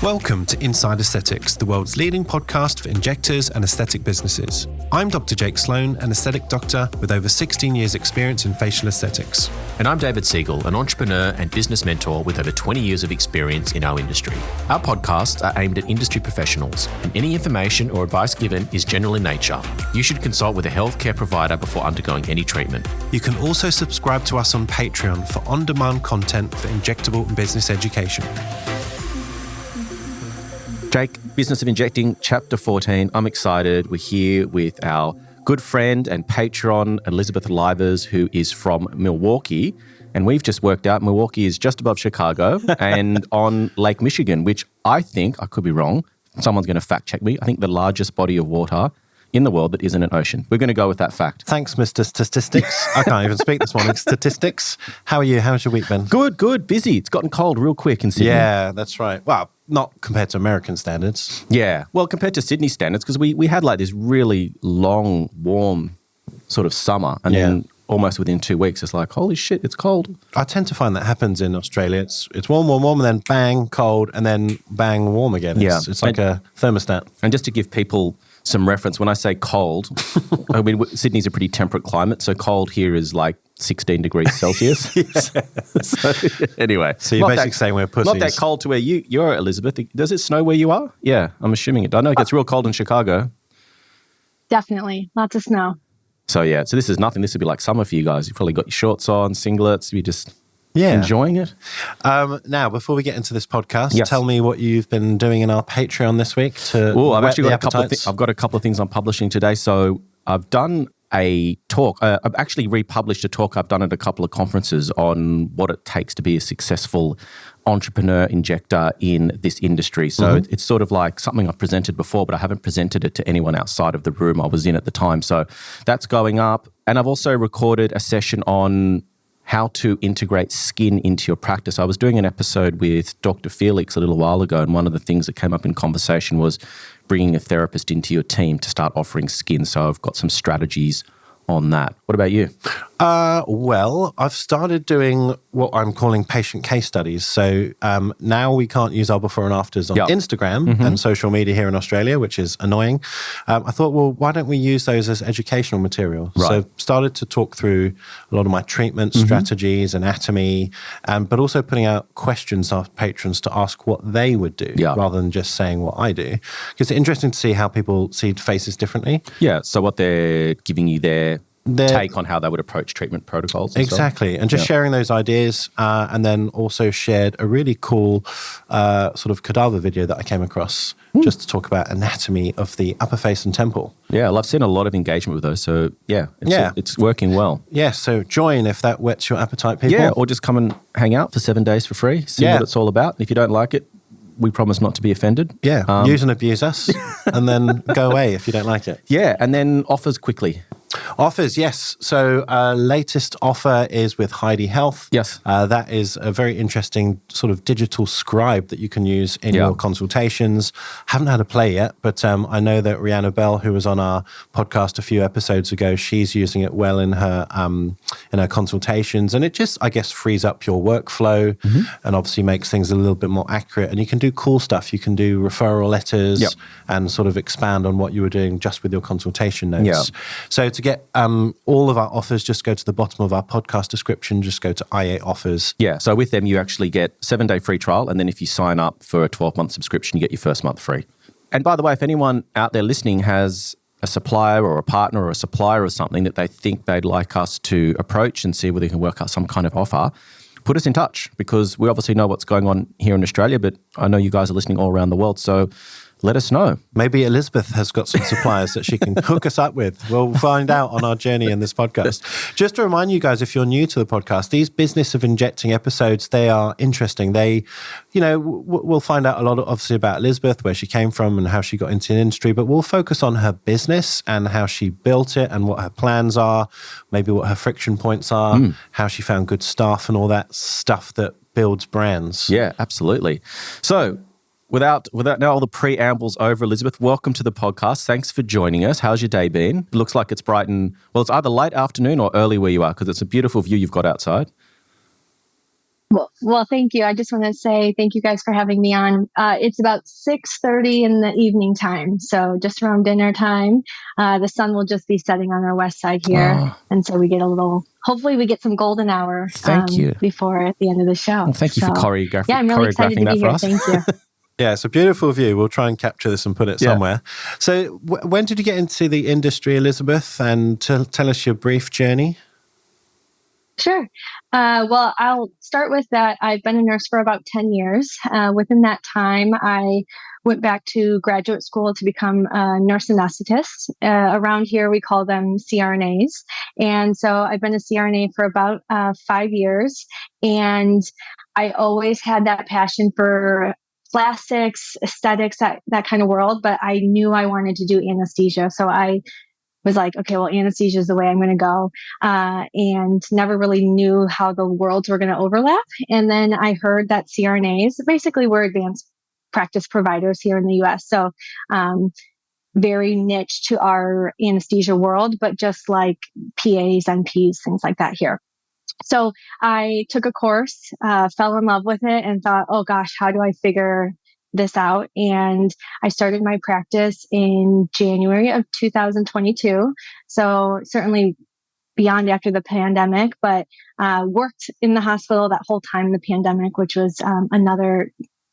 Welcome to Inside Aesthetics, the world's leading podcast for injectors and aesthetic businesses. I'm Dr. Jake Sloan, an aesthetic doctor with over 16 years experience in facial aesthetics. And I'm David Siegel, an entrepreneur and business mentor with over 20 years of experience in our industry. Our podcasts are aimed at industry professionals, and any information or advice given is general in nature. You should consult with a healthcare provider before undergoing any treatment. You can also subscribe to us on Patreon for on-demand content for injectable and business education. Jake, Business of Injecting, Chapter 14. I'm excited. We're here with our good friend and patron, Elizabeth Lyvers, who is from Milwaukee. And we've just worked out Milwaukee is just above Chicago and on Lake Michigan, which I think, I could be wrong, someone's going to fact check me, I think the largest body of water in the world that isn't an ocean. We're going to go with that fact. Thanks, Mr. Statistics. I can't even speak this morning. Statistics. How are you? How's your week been? Good. Busy. It's gotten cold real quick in Sydney. Yeah, that's right. Well, not compared to American standards. Yeah. Well, compared to Sydney standards, because we had like this really long, warm sort of summer. And then almost within 2 weeks, it's like, holy shit, it's cold. I tend to find that happens in Australia. It's warm, and then bang, cold, and then bang, warm again. It's like a thermostat. And just to give people some reference, when I say cold, I mean, Sydney's a pretty temperate climate, so cold here is like 16 degrees Celsius. So, anyway. So you're basically saying we're pussies. Not that cold to where you're, Elizabeth. Does it snow where you are? Yeah, I'm assuming it. I know it gets real cold in Chicago. Definitely. Lots of snow. So this is nothing. This would be like summer for you guys. You've probably got your shorts on, singlets. You just enjoying it. Now, before we get into this podcast, tell me what you've been doing in our Patreon this week. I've actually got I've got a couple of things I'm publishing today. So I've done a talk. I've actually republished a talk I've done at a couple of conferences on what it takes to be a successful entrepreneur injector in this industry. So it's sort of like something I've presented before, but I haven't presented it to anyone outside of the room I was in at the time. So that's going up. And I've also recorded a session on how to integrate skin into your practice. I was doing an episode with Dr. Felix a little while ago, and one of the things that came up in conversation was bringing a therapist into your team to start offering skin. So I've got some strategies on that. What about you? Well, I've started doing what I'm calling patient case studies. So now we can't use our before and afters on Instagram and social media here in Australia, which is annoying. I thought, well, why don't we use those as educational material? Right. So started to talk through a lot of my treatment strategies, anatomy, but also putting out questions to patrons to ask what they would do rather than just saying what I do. Because it's interesting to see how people see faces differently. Yeah, so what they're giving you their take on how they would approach treatment protocols. Exactly. And just sharing those ideas and then also shared a really cool sort of cadaver video that I came across just to talk about anatomy of the upper face and temple. Yeah, well, I've seen a lot of engagement with those. So it's working well. Yeah, so join if that whets your appetite, people. Yeah, or just come and hang out for 7 days for free, see what it's all about. If you don't like it, we promise not to be offended. Yeah, use and abuse us and then go away if you don't like it. Yeah, and then offers quickly. Offers, yes. So latest offer is with Heidi Health. Yes. That is a very interesting sort of digital scribe that you can use in your consultations. Haven't had a play yet, but I know that Rihanna Bell, who was on our podcast a few episodes ago, she's using it well in her consultations. And it just, I guess, frees up your workflow and obviously makes things a little bit more accurate. And you can do cool stuff. You can do referral letters and sort of expand on what you were doing just with your consultation notes. Yeah. So to get all of our offers, just go to the bottom of our podcast description, just go to IA offers. Yeah, so with them, you actually get 7-day free trial. And then if you sign up for a 12-month subscription, you get your first month free. And by the way, if anyone out there listening has a supplier or a partner or a supplier or something that they think they'd like us to approach and see whether they can work out some kind of offer, put us in touch, because we obviously know what's going on here in Australia, but I know you guys are listening all around the world. So let us know. Maybe Elizabeth has got some suppliers that she can hook us up with. We'll find out on our journey in this podcast. Just to remind you guys, if you're new to the podcast, these Business of Injecting episodes, they are interesting. They, we'll find out a lot, obviously, about Elizabeth, where she came from and how she got into the industry, but we'll focus on her business and how she built it and what her plans are, maybe what her friction points are, how she found good staff and all that stuff that builds brands. Yeah, absolutely. So, Without now all the preambles over, Elizabeth, welcome to the podcast. Thanks for joining us. How's your day been? It looks like it's bright and, well, it's either late afternoon or early where you are, because it's a beautiful view you've got outside. Well, thank you. I just want to say thank you guys for having me on. It's about 6:30 in the evening time, so just around dinner time. The sun will just be setting on our west side here, and so we get hopefully we get some golden hour Thank you. before at the end of the show. Well, thank you for choreographing Yeah, I'm really excited to be here. Thank you. Yeah, it's a beautiful view. We'll try and capture this and put it somewhere. So when did you get into the industry, Elizabeth? And tell us your brief journey. Sure. Well, I'll start with that. I've been a nurse for about 10 years. Within that time, I went back to graduate school to become a nurse anesthetist. Around here, we call them CRNAs. And so I've been a CRNA for about 5 years. And I always had that passion for plastics, aesthetics, that kind of world. But I knew I wanted to do anesthesia. So I was like, okay, well, anesthesia is the way I'm going to go. And never really knew how the worlds were going to overlap. And then I heard that CRNAs, basically we're advanced practice providers here in the US. So very niche to our anesthesia world, but just like PAs, NPs, things like that here. So I took a course, fell in love with it, and thought, oh gosh, how do I figure this out? And I started my practice in January of 2022. So certainly beyond after the pandemic, but worked in the hospital that whole time in the pandemic, which was another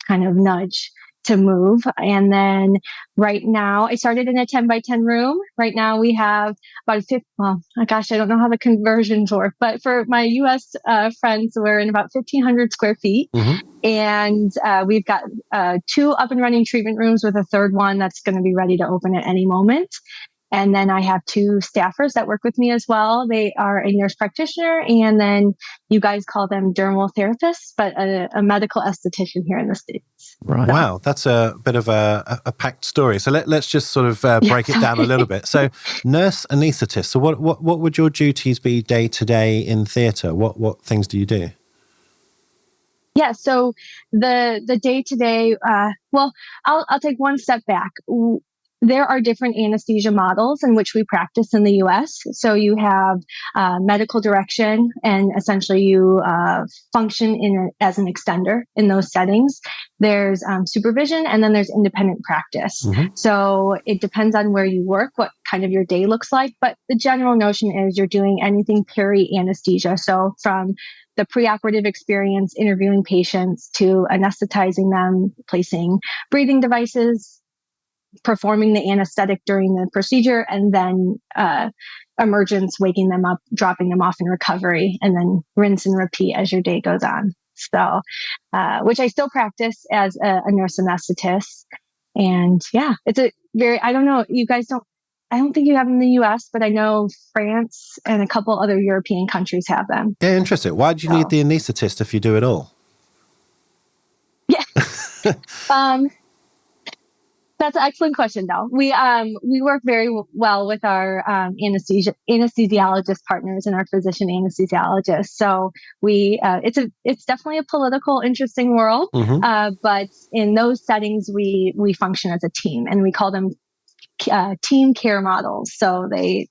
kind of nudge to move. And then right now, I started in a 10 by 10 room. Right now we have about I don't know how the conversions work, but for my US friends, we're in about 1,500 square feet. Mm-hmm. And we've got 2 up and running treatment rooms with a third one that's going to be ready to open at any moment. And then I have 2 staffers that work with me as well. They are a nurse practitioner, and then you guys call them dermal therapists, but a medical esthetician here in the States. Right. Wow, that's a bit of a packed story. So let's just sort of break it down a little bit. So nurse anaesthetist. So what would your duties be day to day in theatre? What things do you do? Yeah, so the day to day, I'll take one step back. There are different anesthesia models in which we practice in the US. So you have medical direction, and essentially you function as an extender in those settings. There's supervision, and then there's independent practice. Mm-hmm. So it depends on where you work, what kind of your day looks like. But the general notion is you're doing anything peri-anesthesia. So from the preoperative experience, interviewing patients, to anesthetizing them, placing breathing devices, performing the anesthetic during the procedure, and then emergence, waking them up, dropping them off in recovery, and then rinse and repeat as your day goes on. So, which I still practice as a nurse anesthetist. And yeah, it's I don't know, I don't think you have them in the US, but I know France and a couple other European countries have them. Yeah, interesting. Why do you need the anesthetist if you do it all? Yeah. That's an excellent question, though. We work very well with our anesthesiologist partners and our physician anesthesiologists. So it's definitely a political, interesting world. Mm-hmm. But in those settings, we function as a team, and we call them team care models. So they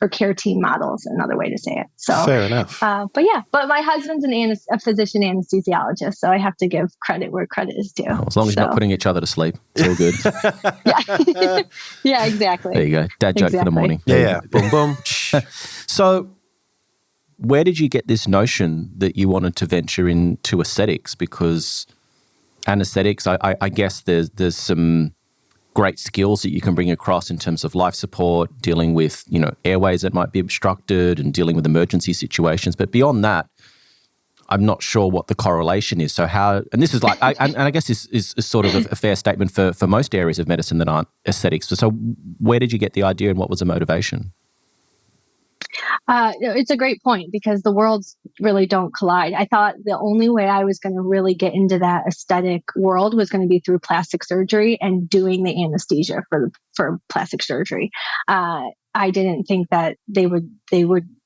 or care team models, another way to say it. So fair enough. But my husband's a physician anesthesiologist, so I have to give credit where credit is due. As long as you're not putting each other to sleep, it's all good. Yeah. Yeah, exactly. There you go. Dad joke for the morning. Yeah. Boom, boom. So where did you get this notion that you wanted to venture into aesthetics? Because anesthetics, I guess there's some great skills that you can bring across in terms of life support, dealing with, airways that might be obstructed, and dealing with emergency situations. But beyond that, I'm not sure what the correlation is. So how, and this is like, I guess this is sort of a fair statement for most areas of medicine that aren't aesthetics. So where did you get the idea, and what was the motivation? It's a great point, because the worlds really don't collide. I thought the only way I was going to really get into that aesthetic world was going to be through plastic surgery and doing the anesthesia for plastic surgery. I didn't think that they would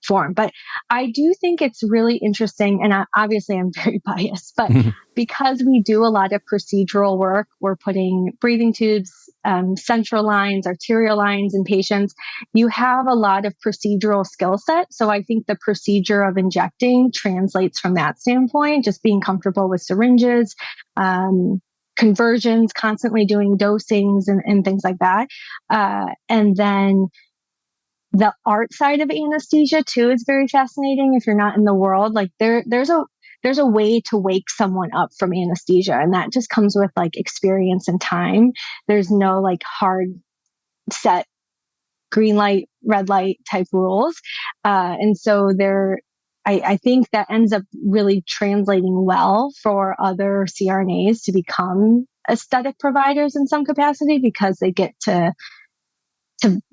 form, but I do think it's really interesting. And obviously I'm very biased, but because we do a lot of procedural work, we're putting breathing tubes central lines, arterial lines in patients, you have a lot of procedural skill set. So I think the procedure of injecting translates from that standpoint, just being comfortable with syringes, conversions, constantly doing dosings and things like that. And then the art side of anesthesia too is very fascinating. If you're not in the world, like there's a way to wake someone up from anesthesia, and that just comes with like experience and time. There's no like hard set green light, red light type rules. And so I think that ends up really translating well for other CRNAs to become aesthetic providers in some capacity, because they get to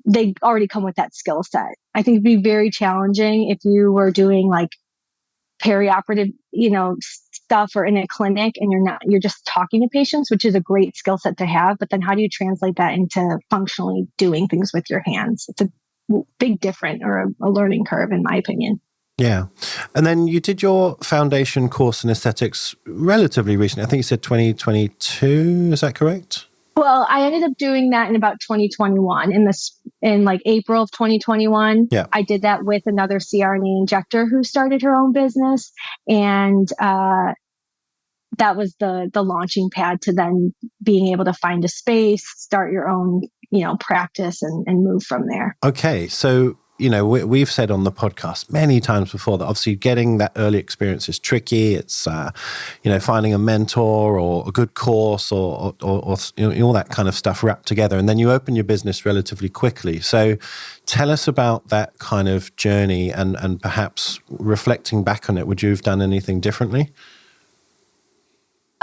they already come with that skill set. I think it'd be very challenging if you were doing like perioperative, stuff, or in a clinic, and you're just talking to patients, which is a great skill set to have. But then how do you translate that into functionally doing things with your hands? It's a big difference, or a learning curve, in my opinion. Yeah. And then you did your foundation course in aesthetics relatively recently. I think you said 2022. Is that correct? Well, I ended up doing that in about 2021, in like April of 2021. Yeah. I did that with another CRNA injector who started her own business. And that was the launching pad to then being able to find a space, start your own, practice and move from there. Okay. So, we've said on the podcast many times before that obviously getting that early experience is tricky. It's, finding a mentor or a good course or all that kind of stuff wrapped together. And then you open your business relatively quickly. So tell us about that kind of journey and perhaps reflecting back on it. Would you have done anything differently?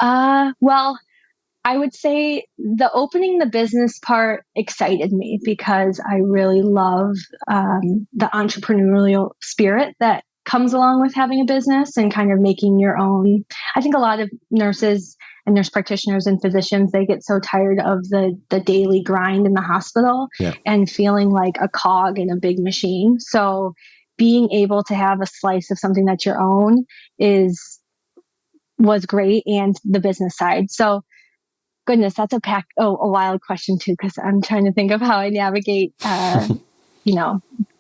Well, I would say the opening the business part excited me, because I really love the entrepreneurial spirit that comes along with having a business and kind of making your own. I think a lot of nurses and nurse practitioners and physicians, they get so tired of the daily grind in the hospital and feeling like a cog in a big machine. So being able to have a slice of something that's your own was great, and the business side. So goodness, that's a wild question too, because I'm trying to think of how I navigate,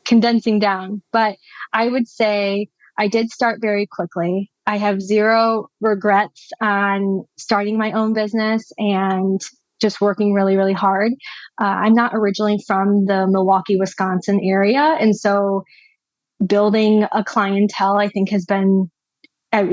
condensing down. But I would say I did start very quickly. I have zero regrets on starting my own business and just working really, really hard. I'm not originally from the Milwaukee, Wisconsin area. And so building a clientele, I think, has been,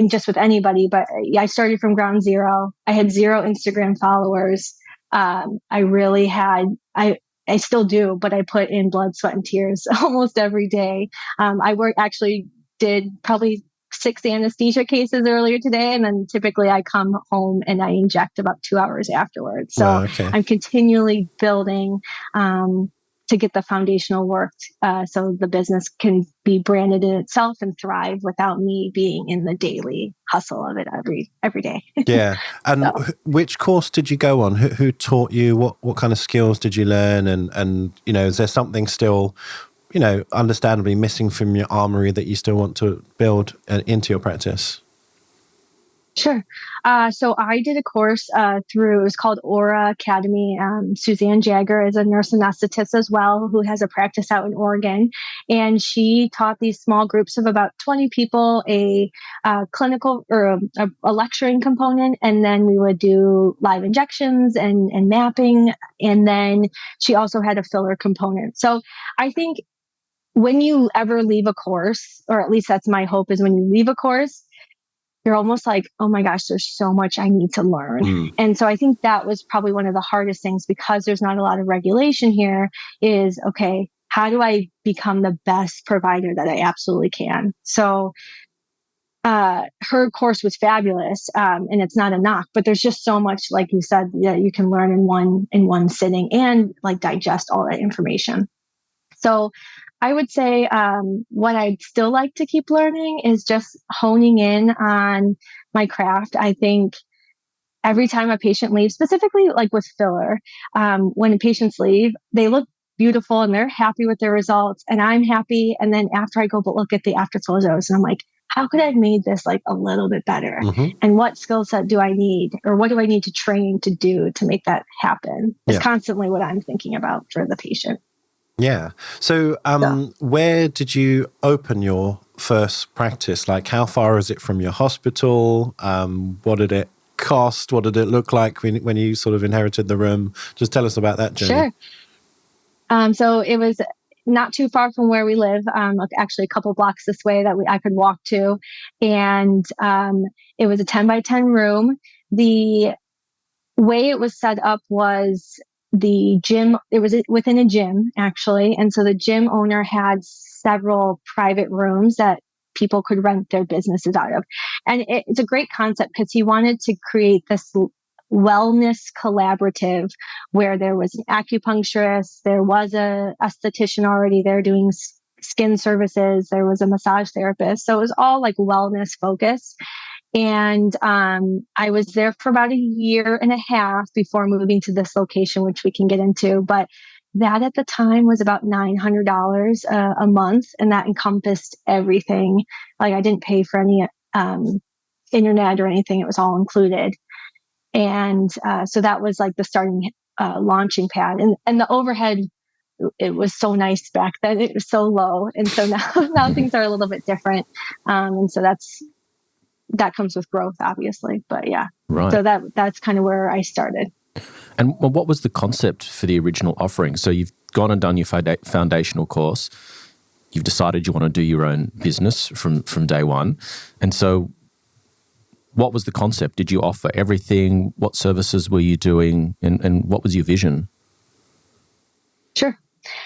just with anybody, but I started from ground zero. I had zero Instagram followers. I really had, I still do, but I put in blood, sweat, and tears almost every day. Actually did probably 6 anesthesia cases earlier today. And then typically I come home and I inject about 2 hours afterwards. So I'm continually building, to get the foundational work, so the business can be branded in itself and thrive without me being in the daily hustle of it every day. Yeah. And which course did you go on? Who taught you? What kind of skills did you learn? And is there something still, understandably missing from your armory that you still want to build into your practice? Sure. So I did a course it was called Aura Academy. Suzanne Jagger is a nurse anesthetist as well, who has a practice out in Oregon. And she taught these small groups of about 20 people a clinical or a lecturing component. And then we would do live injections and mapping. And then she also had a filler component. So I think when you ever leave a course, or at least that's my hope, is when you leave a course, you're almost like, oh my gosh, there's so much I need to learn. And so I think that was probably one of the hardest things, because there's not a lot of regulation here, is, okay, how do I become the best provider that I absolutely can? So her course was fabulous, and it's not a knock, but there's just so much, like you said, that you can learn in one sitting and like digest all that information. So I would say what I'd still like to keep learning is just honing in on my craft. I think every time a patient leaves, specifically like with filler, when patients leave, they look beautiful and they're happy with their results, and I'm happy. And then after I go but look at the after photos, and I'm like, how could I have made this like a little bit better? And what skill set do I need, or what do I need to train to do to make that happen? Is constantly what I'm thinking about for the patient. Yeah. So, where did you open your first practice? Like, how far is it from your hospital? What did it cost? What did it look like when you sort of inherited the room? Just tell us about that journey. Sure. So it was not too far from where we live, actually a couple blocks this way that I could walk to. And it was a 10 by 10 room. The way it was set up was the gym, it was within a gym actually. And so the gym owner had several private rooms that people could rent their businesses out of. And it's a great concept because he wanted to create this wellness collaborative where there was an acupuncturist, there was a esthetician already there doing skin services, there was a massage therapist. So it was all like wellness focused. And I was there for about a year and a half before moving to this location, which we can get into. But that at the time was about $900 a month. And that encompassed everything. Like I didn't pay for any internet or anything. It was all included. And so that was like the starting launching pad. And the overhead, it was so nice back then. It was so low. And so now things are a little bit different. And so that comes with growth, obviously. But yeah, right. So that's kind of where I started. And what was the concept for the original offering? So you've gone and done your foundational course. You've decided you want to do your own business from day one. And so what was the concept? Did you offer everything? What services were you doing? And what was your vision? Sure.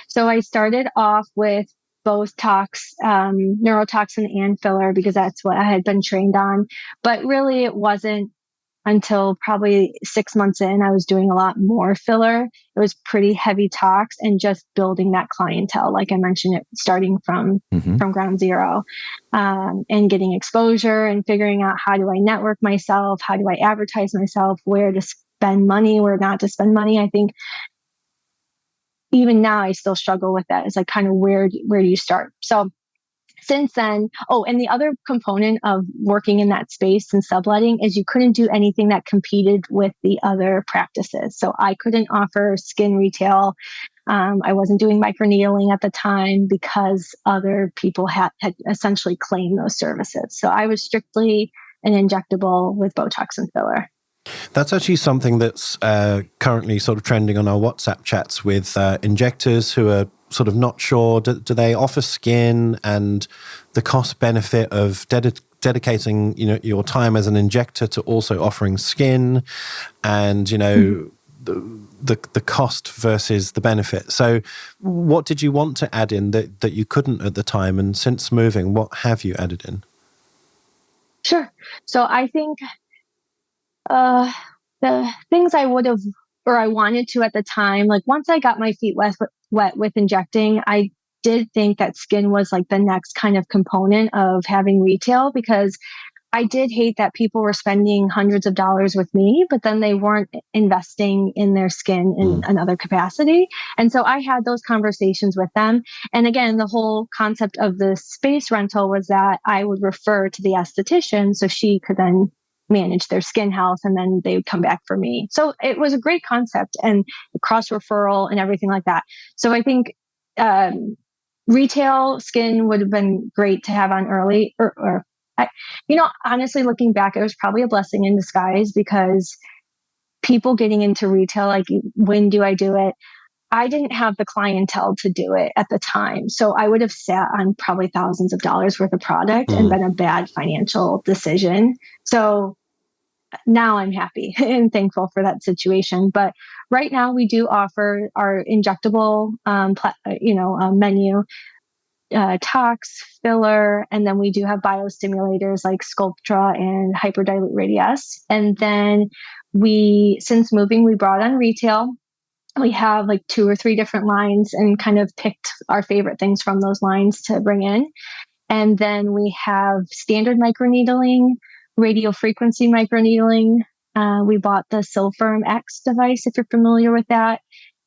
So I started off with Botox, neurotoxin and filler because that's what I had been trained on. But really it wasn't until probably 6 months in, I was doing a lot more filler. It was pretty heavy tox and just building that clientele. Like I mentioned, it starting from ground zero, and getting exposure and figuring out how do I network myself? How do I advertise myself? Where to spend money, where not to spend money? I think even now I still struggle with that. It's like kind of where do you start? So since then, and the other component of working in that space and subletting is you couldn't do anything that competed with the other practices. So I couldn't offer skin retail. I wasn't doing microneedling at the time because other people had essentially claimed those services. So I was strictly an injectable with Botox and filler. That's actually something that's currently sort of trending on our WhatsApp chats with injectors who are sort of not sure. Do they offer skin, and the cost benefit of dedicating your time as an injector to also offering skin, and the cost versus the benefit. So what did you want to add in that you couldn't at the time, and since moving, what have you added in? Sure. So I think the things I would have, or I wanted to at the time, like once I got my feet wet with injecting, I did think that skin was like the next kind of component of having retail, because I did hate that people were spending hundreds of dollars with me, but then they weren't investing in their skin in another capacity. And so I had those conversations with them. And again, the whole concept of the space rental was that I would refer to the esthetician so she could then manage their skin health, and then they would come back for me. So it was a great concept, and cross referral and everything like that. So I think retail skin would have been great to have on early, or honestly, looking back, it was probably a blessing in disguise, because people getting into retail, like, when do I do it? I didn't have the clientele to do it at the time. So I would have sat on probably thousands of dollars worth of product and been a bad financial decision. So now I'm happy and thankful for that situation. But right now we do offer our injectable, menu, tox, filler, and then we do have biostimulators like Sculptra and Hyperdilute Radius. And then since moving, we brought on retail. We have like 2 or 3 different lines and kind of picked our favorite things from those lines to bring in. And then we have standard microneedling, radio frequency microneedling. We bought the Silpherm X device, if you're familiar with that.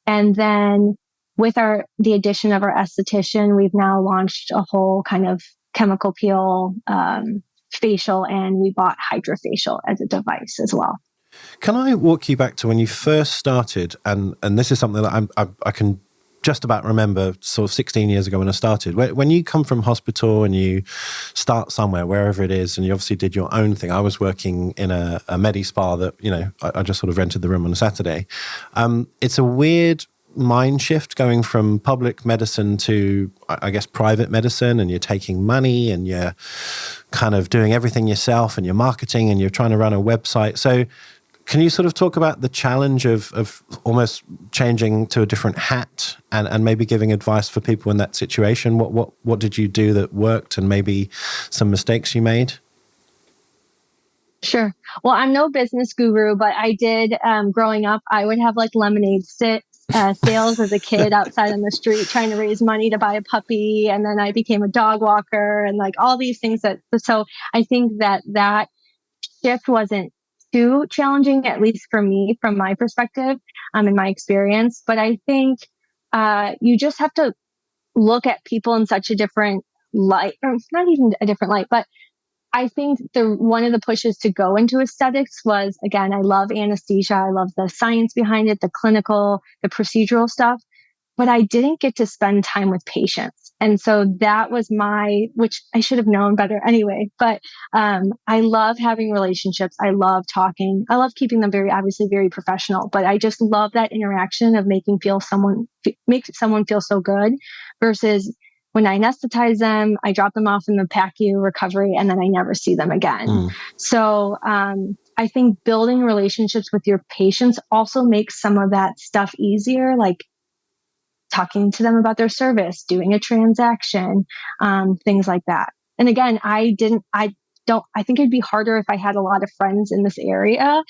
And then with the addition of our esthetician, we've now launched a whole kind of chemical peel, facial, and we bought hydrofacial as a device as well. Can I walk you back to when you first started? And this is something that I can just about remember sort of 16 years ago when I started. When you come from hospital and you start somewhere, wherever it is, and you obviously did your own thing. I was working in a medi spa that, I just sort of rented the room on a Saturday. It's a weird mind shift going from public medicine to, I guess, private medicine, and you're taking money and you're kind of doing everything yourself and you're marketing and you're trying to run a website. So can you sort of talk about the challenge of almost changing to a different hat and maybe giving advice for people in that situation? What did you do that worked and maybe some mistakes you made? Sure. Well, I'm no business guru, but I did, growing up, I would have like lemonade sales as a kid outside on the street trying to raise money to buy a puppy. And then I became a dog walker and like all these things so I think that shift wasn't too challenging, at least for me, from my perspective, in my experience. But I think you just have to look at people in such a different light, or not even a different light, but I think one of the pushes to go into aesthetics was, again, I love anesthesia. I love the science behind it, the clinical, the procedural stuff, but I didn't get to spend time with patients. And so that was which I should have known better anyway, but I love having relationships. I love talking. I love keeping them obviously very professional, but I just love that interaction of make someone feel so good versus when I anesthetize them, I drop them off in the PACU recovery, and then I never see them again. So I think building relationships with your patients also makes some of that stuff easier, like talking to them about their service, doing a transaction, things like that. And again, I think it'd be harder if I had a lot of friends in this area,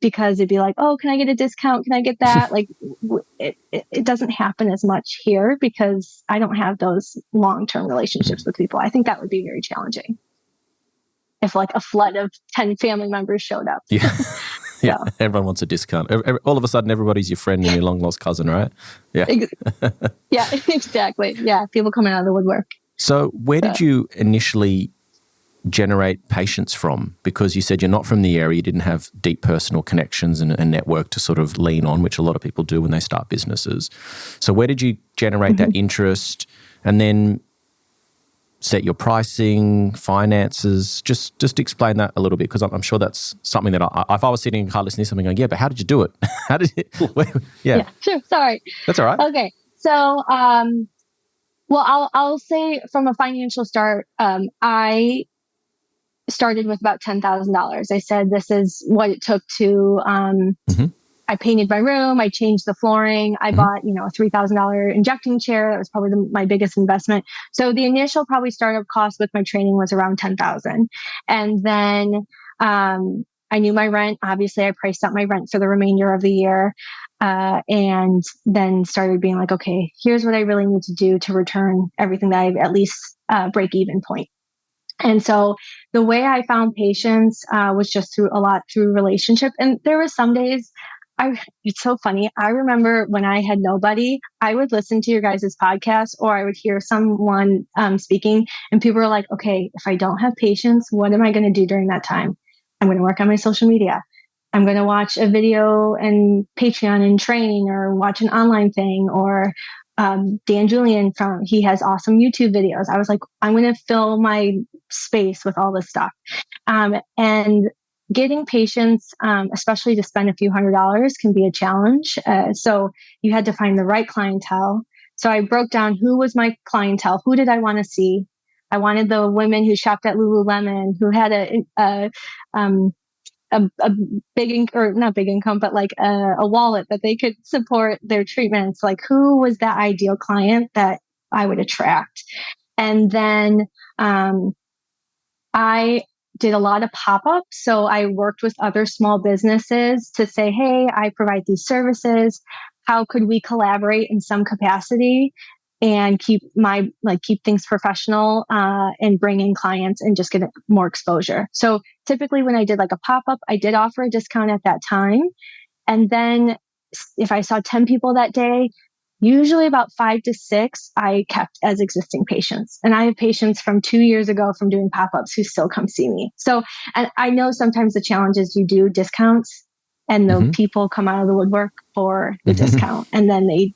because it'd be like, oh, can I get a discount? Can I get that? Like it doesn't happen as much here because I don't have those long-term relationships with people. I think that would be very challenging if like a flood of 10 family members showed up. Yeah. Yeah, So. Everyone wants a discount. All of a sudden, everybody's your friend and your long-lost cousin, right? Yeah. Yeah, exactly. Yeah, people coming out of the woodwork. So where did you initially generate patients from? Because you said you're not from the area, you didn't have deep personal connections and network to sort of lean on, which a lot of people do when they start businesses. So where did you generate that interest and then set your pricing, finances? Just explain that a little bit, because I'm sure that's something that if I was sitting in a car listening to something going, yeah, but how did you do it? How did you? Yeah, sure. Sorry. That's all right. Okay. So, well, I'll say from a financial start, I started with about $10,000. I said, this is what it took to, I painted my room. I changed the flooring. I bought, a $3,000 injecting chair. That was probably my biggest investment. So the initial probably startup cost with my training was around $10,000. And then, I knew my rent. Obviously, I priced out my rent for the remainder of the year. And then started being like, okay, here's what I really need to do to return everything that I've at least, break even point. And so the way I found patients, was just through relationship. And there were some days it's so funny. I remember when I had nobody, I would listen to your guys' podcast, or I would hear someone speaking, and people were like, okay, if I don't have patients, what am I going to do during that time? I'm going to work on my social media. I'm going to watch a video and Patreon and train, or watch an online thing, or Dan Julian he has awesome YouTube videos. I was like, I'm going to fill my space with all this stuff. And getting patients, especially to spend a few $100s, can be a challenge. So you had to find the right clientele. So I broke down who was my clientele. Who did I want to see? I wanted the women who shopped at Lululemon, who had a big, or not big income, but like a wallet that they could support their treatments. Like, who was that ideal client that I would attract? And then I did a lot of pop-ups. So I worked with other small businesses to say, hey, I provide these services. How could we collaborate in some capacity and keep things professional, and bring in clients and just get more exposure? So typically when I did like a pop-up, I did offer a discount at that time. And then if I saw 10 people that day, usually about 5 to 6 I kept as existing patients. And I have patients from 2 years ago from doing Popups who still come see me. So, and I know sometimes the challenge is you do discounts and the people come out of the woodwork for the discount, and then they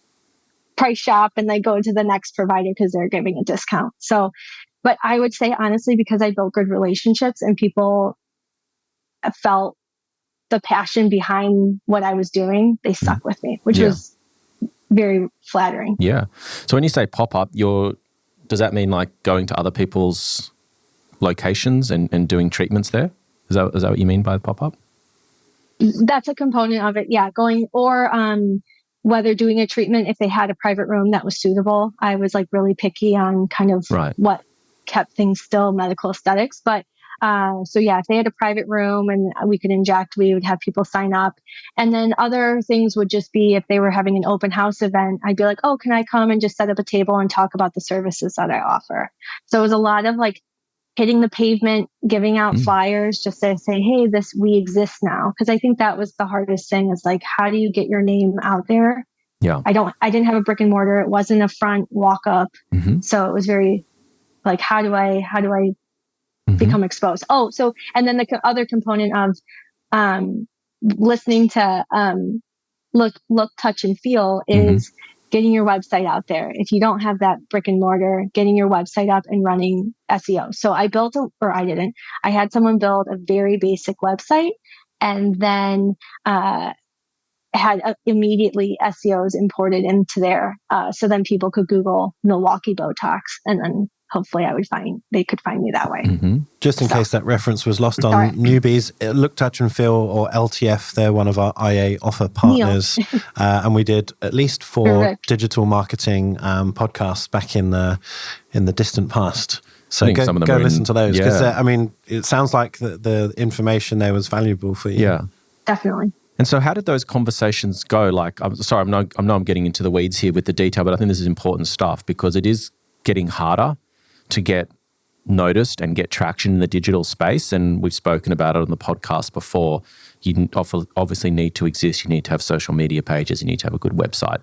price shop and they go to the next provider because they're giving a discount. So, but I would say honestly, because I built good relationships and people felt the passion behind what I was doing, they stuck with me, which was very flattering. Yeah. So when you say pop-up, does that mean like going to other people's locations and doing treatments there? Is that what you mean by pop-up? That's a component of it. Yeah. Going or whether doing a treatment, if they had a private room that was suitable. I was like really picky on kind of what kept things still medical aesthetics. But so yeah, if they had a private room and we could inject, we would have people sign up. And then other things would just be if they were having an open house event, I'd be like, oh, can I come and just set up a table and talk about the services that I offer? So it was a lot of like hitting the pavement, giving out flyers just to say, hey, we exist now. Because I think that was the hardest thing is like, how do you get your name out there? Yeah. I didn't have a brick and mortar. It wasn't a front walk up. So it was very like, how do I become exposed? Oh, so, and then the other component of listening to look, touch, and feel is getting your website out there. If you don't have that brick and mortar, getting your website up and running SEO. So I had someone build a very basic website and then had immediately SEOs imported into there. So then people could Google Milwaukee Botox and then hopefully they could find me that way. Just in case that reference was lost on newbies, Look, Touch and Feel, or LTF, they're one of our IA offer partners. And we did at least 4 digital marketing podcasts back in the distant past. So go listen to those. Because it sounds like the information there was valuable for you. Yeah, definitely. And so how did those conversations go? Like, I'm sorry, I know I'm getting into the weeds here with the detail, but I think this is important stuff because it is getting harder to get noticed and get traction in the digital space. And we've spoken about it on the podcast before. You obviously need to exist. You need to have social media pages. You need to have a good website.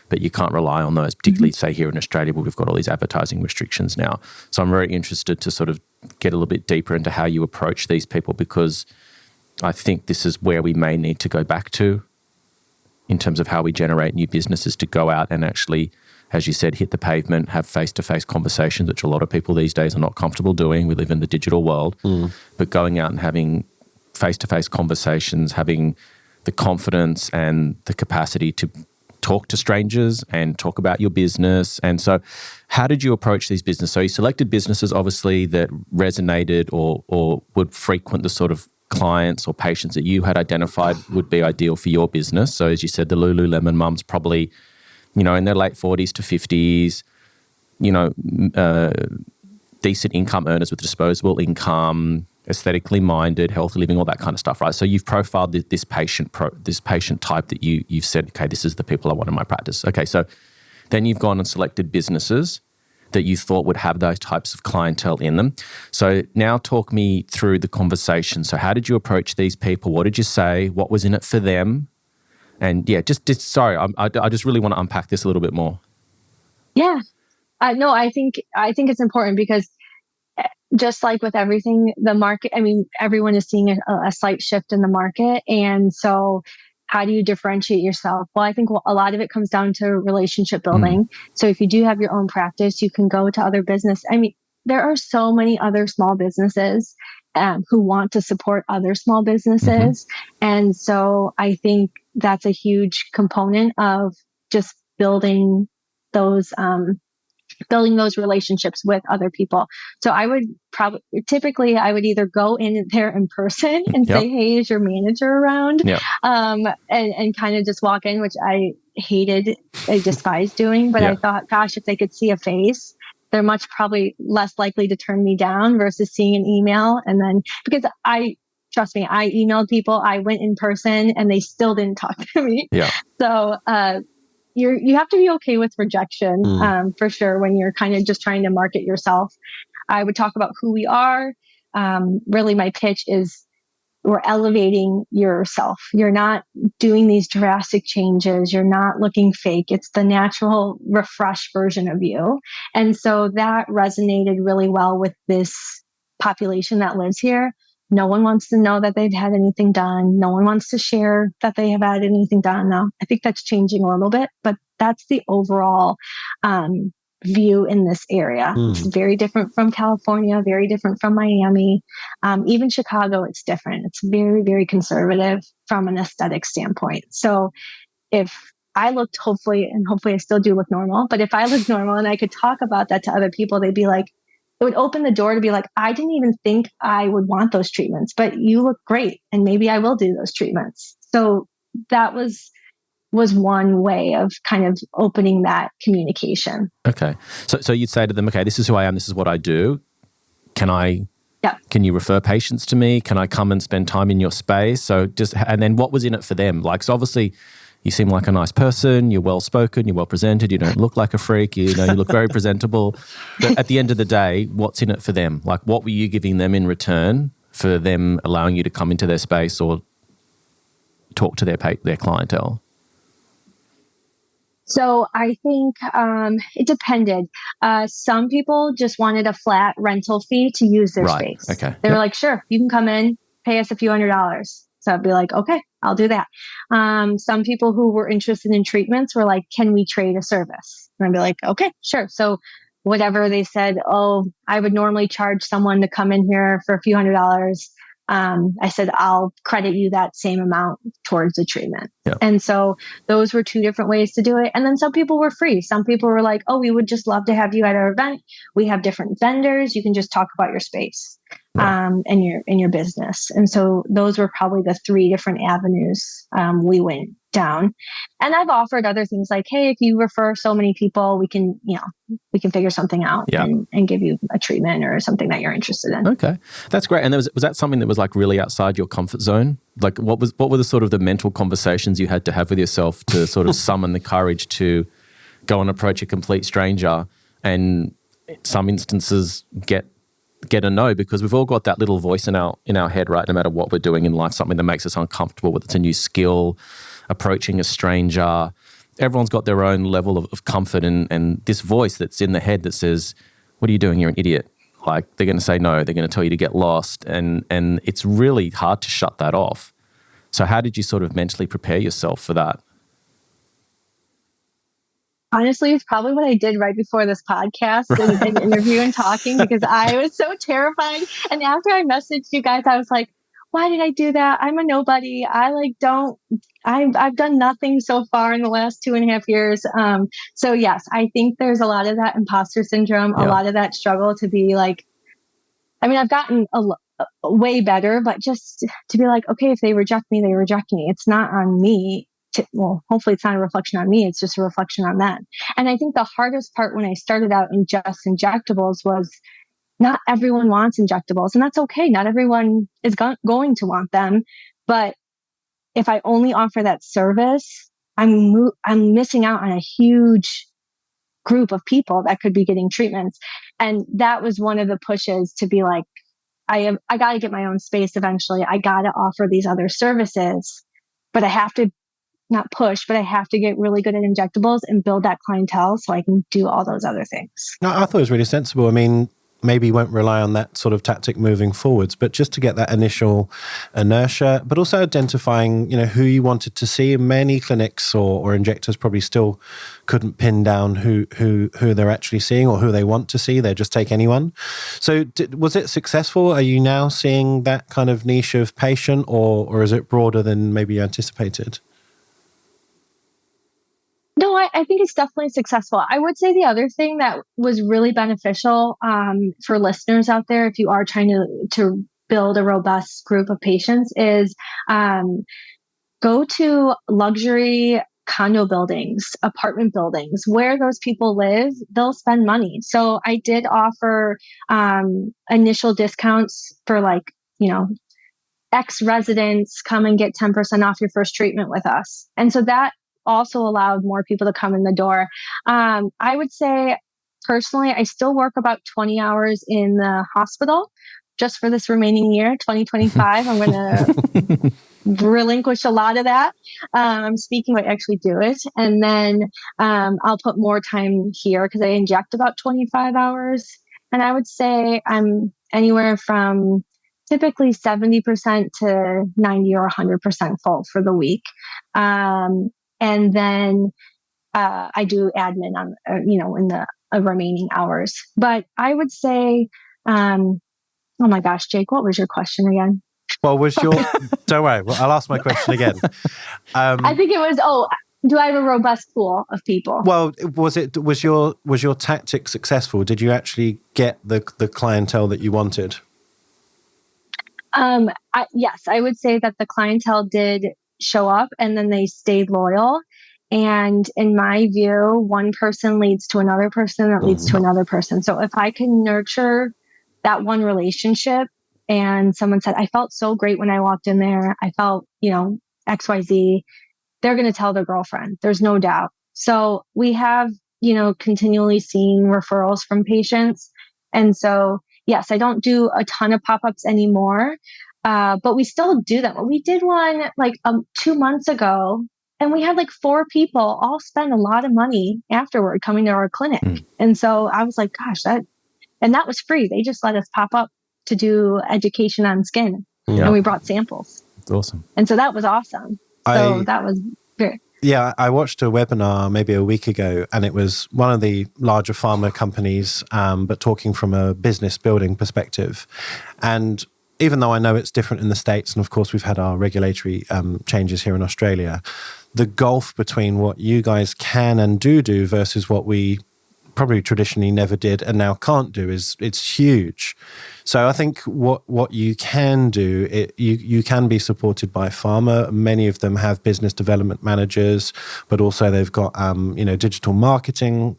But you can't rely on those, particularly say here in Australia where we've got all these advertising restrictions now. So I'm very interested to sort of get a little bit deeper into how you approach these people because I think this is where we may need to go back to in terms of how we generate new businesses to go out and actually, as you said, hit the pavement, have face-to-face conversations, which a lot of people these days are not comfortable doing. We live in the digital world. But going out and having face-to-face conversations, having the confidence and the capacity to talk to strangers and talk about your business. And so how did you approach these businesses? So you selected businesses, obviously, that resonated or would frequent the sort of clients or patients that you had identified would be ideal for your business. So as you said, the Lululemon mums probably, in their late 40s to 50s, decent income earners with disposable income, aesthetically minded, healthy living, all that kind of stuff, right? So you've profiled this patient type that you've said, okay, this is the people I want in my practice. Okay, so then you've gone and selected businesses that you thought would have those types of clientele in them. So now talk me through the conversation. So how did you approach these people? What did you say? What was in it for them? And yeah, sorry, I just really want to unpack this a little bit more. Yeah, no, I think it's important because just like with everything, the market, everyone is seeing a slight shift in the market. And so how do you differentiate yourself? Well, I think a lot of it comes down to relationship building. So if you do have your own practice, you can go to other business. There are so many other small businesses who want to support other small businesses. And so I think that's a huge component of just building those relationships with other people. So I would typically either go in there in person and say, hey, is your manager around? And kind of just walk in, which I despised doing, but I thought, gosh, if they could see a face, they're probably less likely to turn me down versus seeing an email. And then because trust me, I emailed people, I went in person and they still didn't talk to me. So, you have to be okay with rejection, for sure, when you're kind of just trying to market yourself. I would talk about who we are. Really, my pitch is we're elevating yourself. You're not doing these drastic changes. You're not looking fake. It's the natural, refreshed version of you. And so that resonated really well with this population that lives here. No one wants to know that they've had anything done. No one wants to share that they have had anything done. Now, I think that's changing a little bit, but that's the overall view in this area. It's very different from California, very different from Miami. Even Chicago, it's different. It's very, very conservative from an aesthetic standpoint. So if I looked, hopefully I still do look normal, but if I looked normal and I could talk about that to other people, they'd be like, it would open the door to be like, I didn't even think I would want those treatments, but you look great. And maybe I will do those treatments. So that was one way of kind of opening that communication. Okay. So you'd say to them, okay, this is who I am. This is what I do. Can you refer patients to me? Can I come and spend time in your space? And then what was in it for them? Like, so obviously you seem like a nice person. You're well-spoken. You're well-presented. You don't look like a freak. You look very presentable. But at the end of the day, what's in it for them? Like, what were you giving them in return for them allowing you to come into their space or talk to their clientele? So I think it depended. Some people just wanted a flat rental fee to use their space. Okay. They were like, sure, you can come in, pay us a few $100s. So I'd be like, okay, I'll do that. Some people who were interested in treatments were like, can we trade a service? And I'd be like, okay, sure. So whatever they said, I would normally charge someone to come in here for a few $100s. I said, I'll credit you that same amount towards the treatment. Yeah. And so those were two different ways to do it. And then some people were free. Some people were like, we would just love to have you at our event. We have different vendors. You can just talk about your space, and your business. And so those were probably the three different avenues we went down. And I've offered other things like, hey, if you refer so many people, we can figure something out and give you a treatment or something that you're interested in. Okay. That's great. And was that something that was like really outside your comfort zone? Like what were the sort of the mental conversations you had to have with yourself to sort of summon the courage to go and approach a complete stranger and in some instances get a no, because we've all got that little voice in our head, right? No matter what we're doing in life, something that makes us uncomfortable, whether it's a new skill, approaching a stranger. Everyone's got their own level of comfort and this voice that's in the head that says, what are you doing? You're an idiot. Like, they're going to say no. They're going to tell you to get lost. And it's really hard to shut that off. So how did you sort of mentally prepare yourself for that? Honestly, it's probably what I did right before this podcast and interview and talking, because I was so terrified. And after I messaged you guys, I was like, why did I do that? I'm a nobody. I've done nothing so far in the last 2.5 years. So yes, I think there's a lot of that imposter syndrome, a lot of that struggle to be like, I mean, I've gotten way better, but just to be like, okay, if they reject me, they reject me. It's not on me. Hopefully it's not a reflection on me. It's just a reflection on them. And I think the hardest part when I started out in just injectables was not everyone wants injectables, and that's okay. Not everyone is going to want them. But if I only offer that service, I'm missing out on a huge group of people that could be getting treatments. And that was one of the pushes to be like, I got to get my own space eventually. I got to offer these other services, but I have to not push, but I have to get really good at injectables and build that clientele so I can do all those other things. No, I thought it was really sensible. I mean, maybe you won't rely on that sort of tactic moving forwards, but just to get that initial inertia, but also identifying, who you wanted to see. Many clinics or injectors probably still couldn't pin down who they're actually seeing or who they want to see. They just take anyone. So was it successful? Are you now seeing that kind of niche of patient, or is it broader than maybe you anticipated? No, I think it's definitely successful. I would say the other thing that was really beneficial for listeners out there, if you are trying to build a robust group of patients, is go to luxury condo buildings, apartment buildings, where those people live. They'll spend money. So I did offer initial discounts for ex-residents, come and get 10% off your first treatment with us. And so that also allowed more people to come in the door. I would say, personally, I still work about 20 hours in the hospital, just for this remaining year, 2025. I'm going to relinquish a lot of that. I'm speaking, I actually do it. And then I'll put more time here because I inject about 25 hours. And I would say I'm anywhere from typically 70% to 90 or 100% full for the week. And then I do admin on, in the remaining hours. But I would say, oh my gosh, Jake, what was your question again? Well, don't worry, I'll ask my question again. I think it was, do I have a robust pool of people? Well, was your tactic successful? Did you actually get the clientele that you wanted? Yes, I would say that the clientele did show up and then they stayed loyal. And in my view, one person leads to another person that leads to another person. So if I can nurture that one relationship, and someone said, I felt so great when I walked in there, I felt, XYZ, they're going to tell their girlfriend. There's no doubt. So we have, continually seen referrals from patients. And so, yes, I don't do a ton of pop-ups anymore, but we still do that. We did one like 2 months ago, and we had like 4 people all spend a lot of money afterward coming to our clinic. And so I was like, gosh, that was free. They just let us pop up to do education on skin. Yeah. And we brought samples. That's awesome. And so that was awesome. So that was great. Yeah, I watched a webinar maybe a week ago, and it was one of the larger pharma companies, but talking from a business building perspective. And even though I know it's different in the States, and of course we've had our regulatory changes here in Australia, the gulf between what you guys can and do versus what we probably traditionally never did and now can't do it's huge. So I think what you can do, you can be supported by pharma. Many of them have business development managers, but also they've got digital marketing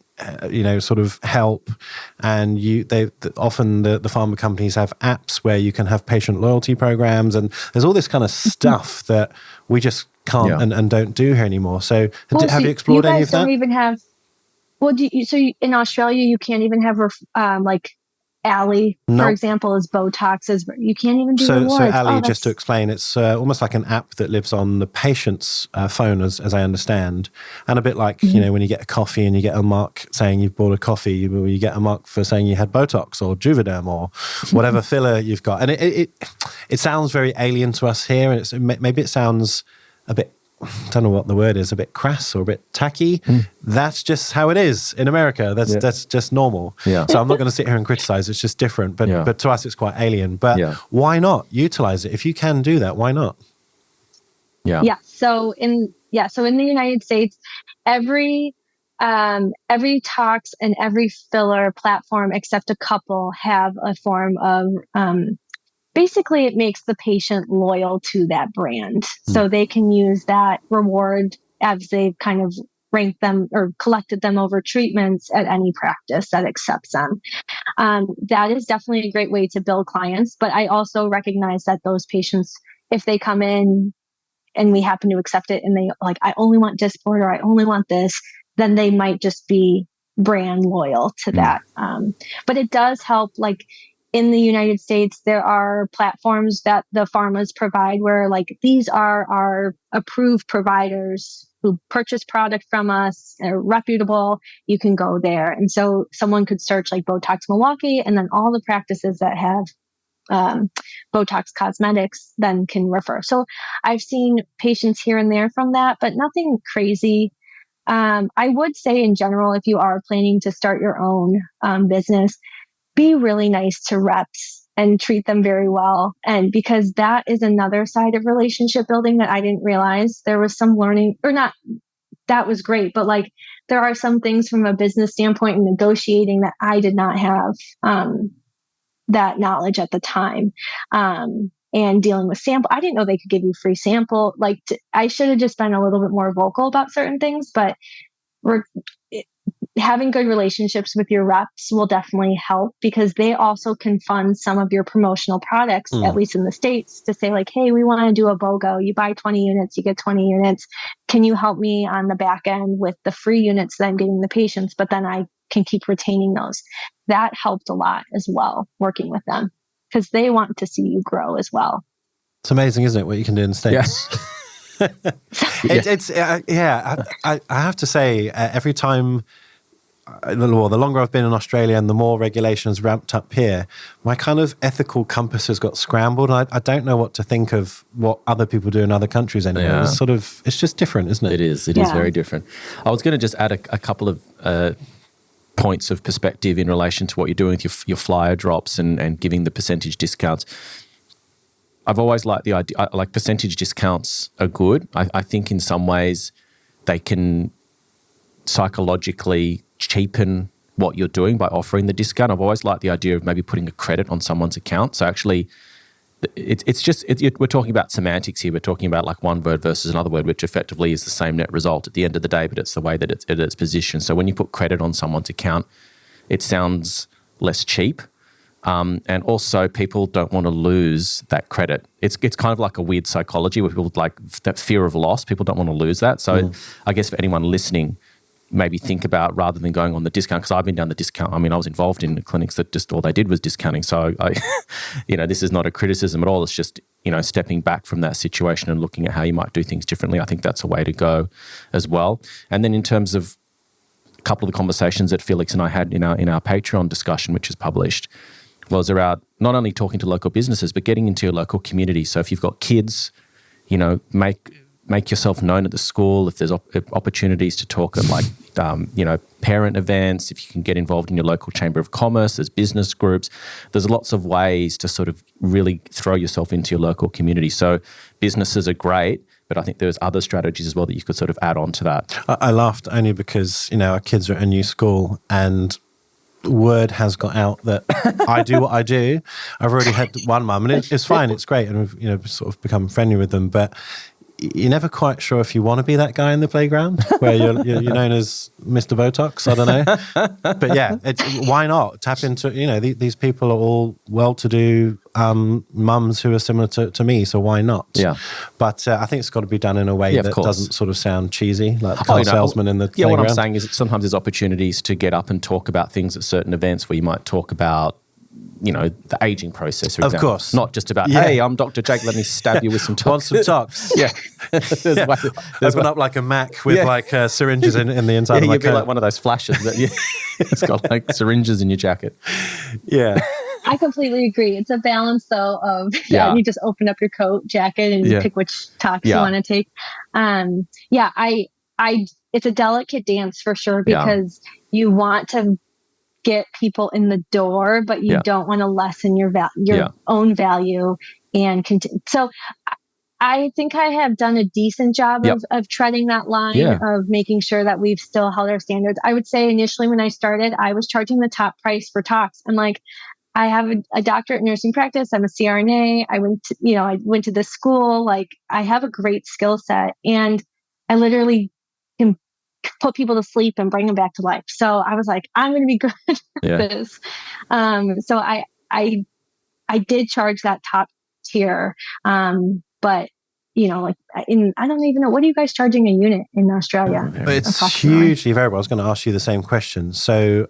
sort of help, and often the pharma companies have apps where you can have patient loyalty programs, and there's all this kind of stuff that we just can't and don't do here anymore. So have you explored any of that? You guys don't even have. Well, in Australia, you can't even have like Ali, for example, is Botox. You can't even do rewards. So Ali, just to explain, it's almost like an app that lives on the patient's phone, as I understand, and a bit like when you get a coffee and you get a mark saying you've bought a coffee, you get a mark for saying you had Botox or Juvederm or whatever filler you've got, and it sounds very alien to us here, and maybe it sounds a bit. I don't know what the word is, a bit crass or a bit tacky. That's just how it is in America. That's just normal. Yeah. So I'm not going to sit here and criticize. It's just different. But to us, it's quite alien. But why not utilize it? If you can do that, why not? Yeah. Yeah. So in the United States, every tox and every filler platform except a couple have a form of basically, it makes the patient loyal to that brand. So they can use that reward as they've kind of ranked them or collected them over treatments at any practice that accepts them. That is definitely a great way to build clients. But I also recognize that those patients, if they come in and we happen to accept it and they like, I only want Dysport or I only want this, then they might just be brand loyal to that. But it does help, like, in the United States, there are platforms that the pharmas provide where like these are our approved providers who purchase product from us, they're reputable, you can go there. And so someone could search like Botox Milwaukee, and then all the practices that have Botox Cosmetics then can refer. So I've seen patients here and there from that, but nothing crazy. I would say in general, if you are planning to start your own business, be really nice to reps and treat them very well. And because that is another side of relationship building that I didn't realize. There was some learning, or not, that was great, but like there are some things from a business standpoint and negotiating that I did not have that knowledge at the time. And dealing with sample, I didn't know they could give you free sample. Like I should have just been a little bit more vocal about certain things, but having good relationships with your reps will definitely help, because they also can fund some of your promotional products, at least in the States, to say like, hey, we want to do a BOGO. You buy 20 units, you get 20 units. Can you help me on the back end with the free units that I'm getting the patients, but then I can keep retaining those? That helped a lot as well, working with them. because they want to see you grow as well. It's amazing, isn't it, what you can do in the States? I have to say, every time, the longer I've been in Australia and the more regulations ramped up here, my kind of ethical compass has got scrambled. I don't know what to think of what other people do in other countries anymore. Yeah. It's just different, isn't it? It is. It is very different. I was going to just add a couple of points of perspective in relation to what you're doing with your flyer drops and giving the percentage discounts. I've always liked the idea, like percentage discounts are good. I think in some ways they can psychologically cheapen what you're doing by offering the discount. I've always liked the idea of maybe putting a credit on someone's account. So actually, we're talking about semantics here. We're talking about like one word versus another word, which effectively is the same net result at the end of the day, but it's the way that it's positioned. So when you put credit on someone's account, it sounds less cheap. And also people don't want to lose that credit. It's kind of like a weird psychology where people like that fear of loss. People don't want to lose that. So I guess for anyone listening, maybe think about rather than going on the discount, because I've been down the discount. I mean, I was involved in clinics that just all they did was discounting. So this is not a criticism at all. It's just, stepping back from that situation and looking at how you might do things differently. I think that's a way to go as well. And then in terms of a couple of the conversations that Felix and I had in our Patreon discussion, which is published, was around not only talking to local businesses, but getting into your local community. So if you've got kids, make yourself known at the school. If there's opportunities to talk at like, parent events, if you can get involved in your local chamber of commerce, there's business groups. There's lots of ways to sort of really throw yourself into your local community. So businesses are great, but I think there's other strategies as well that you could sort of add on to that. I laughed only because, our kids are at a new school and word has got out that I do what I do. I've already had one mum, and it's fine, it's great, and we've sort of become friendly with them, but you're never quite sure if you want to be that guy in the playground where you're known as Mr. Botox. I don't know. But yeah, why not tap into, these people are all well-to-do mums who are similar to me, so why not? Yeah. But I think it's got to be done in a way that doesn't sort of sound cheesy, like the car salesman in the playground. What I'm saying is that sometimes there's opportunities to get up and talk about things at certain events where you might talk about the aging process, for example. Of course. Not just about, hey, I'm Dr. Jake, let me stab you with some tox. Want some tox? Yeah. Open up like a Mac with like syringes in the inside of my you'd coat. Be like one of those flashes that it's got like syringes in your jacket. Yeah. I completely agree. It's a balance though of you just open up your coat, jacket, and you pick which tox you want to take. It's a delicate dance for sure, because you want to get people in the door, but you don't want to lessen your own value and continue. So I think I have done a decent job of treading that line of making sure that we've still held our standards. I would say initially when I started, I was charging the top price for tox. I'm like, I have a doctorate in nursing practice. I'm a CRNA. I went to this school. Like, I have a great skill set, and I literally can put people to sleep and bring them back to life. So I was like, I'm going to be good at this. So I did charge that top tier. But I don't even know, what are you guys charging a unit in Australia? It's hugely variable. I was going to ask you the same question. So,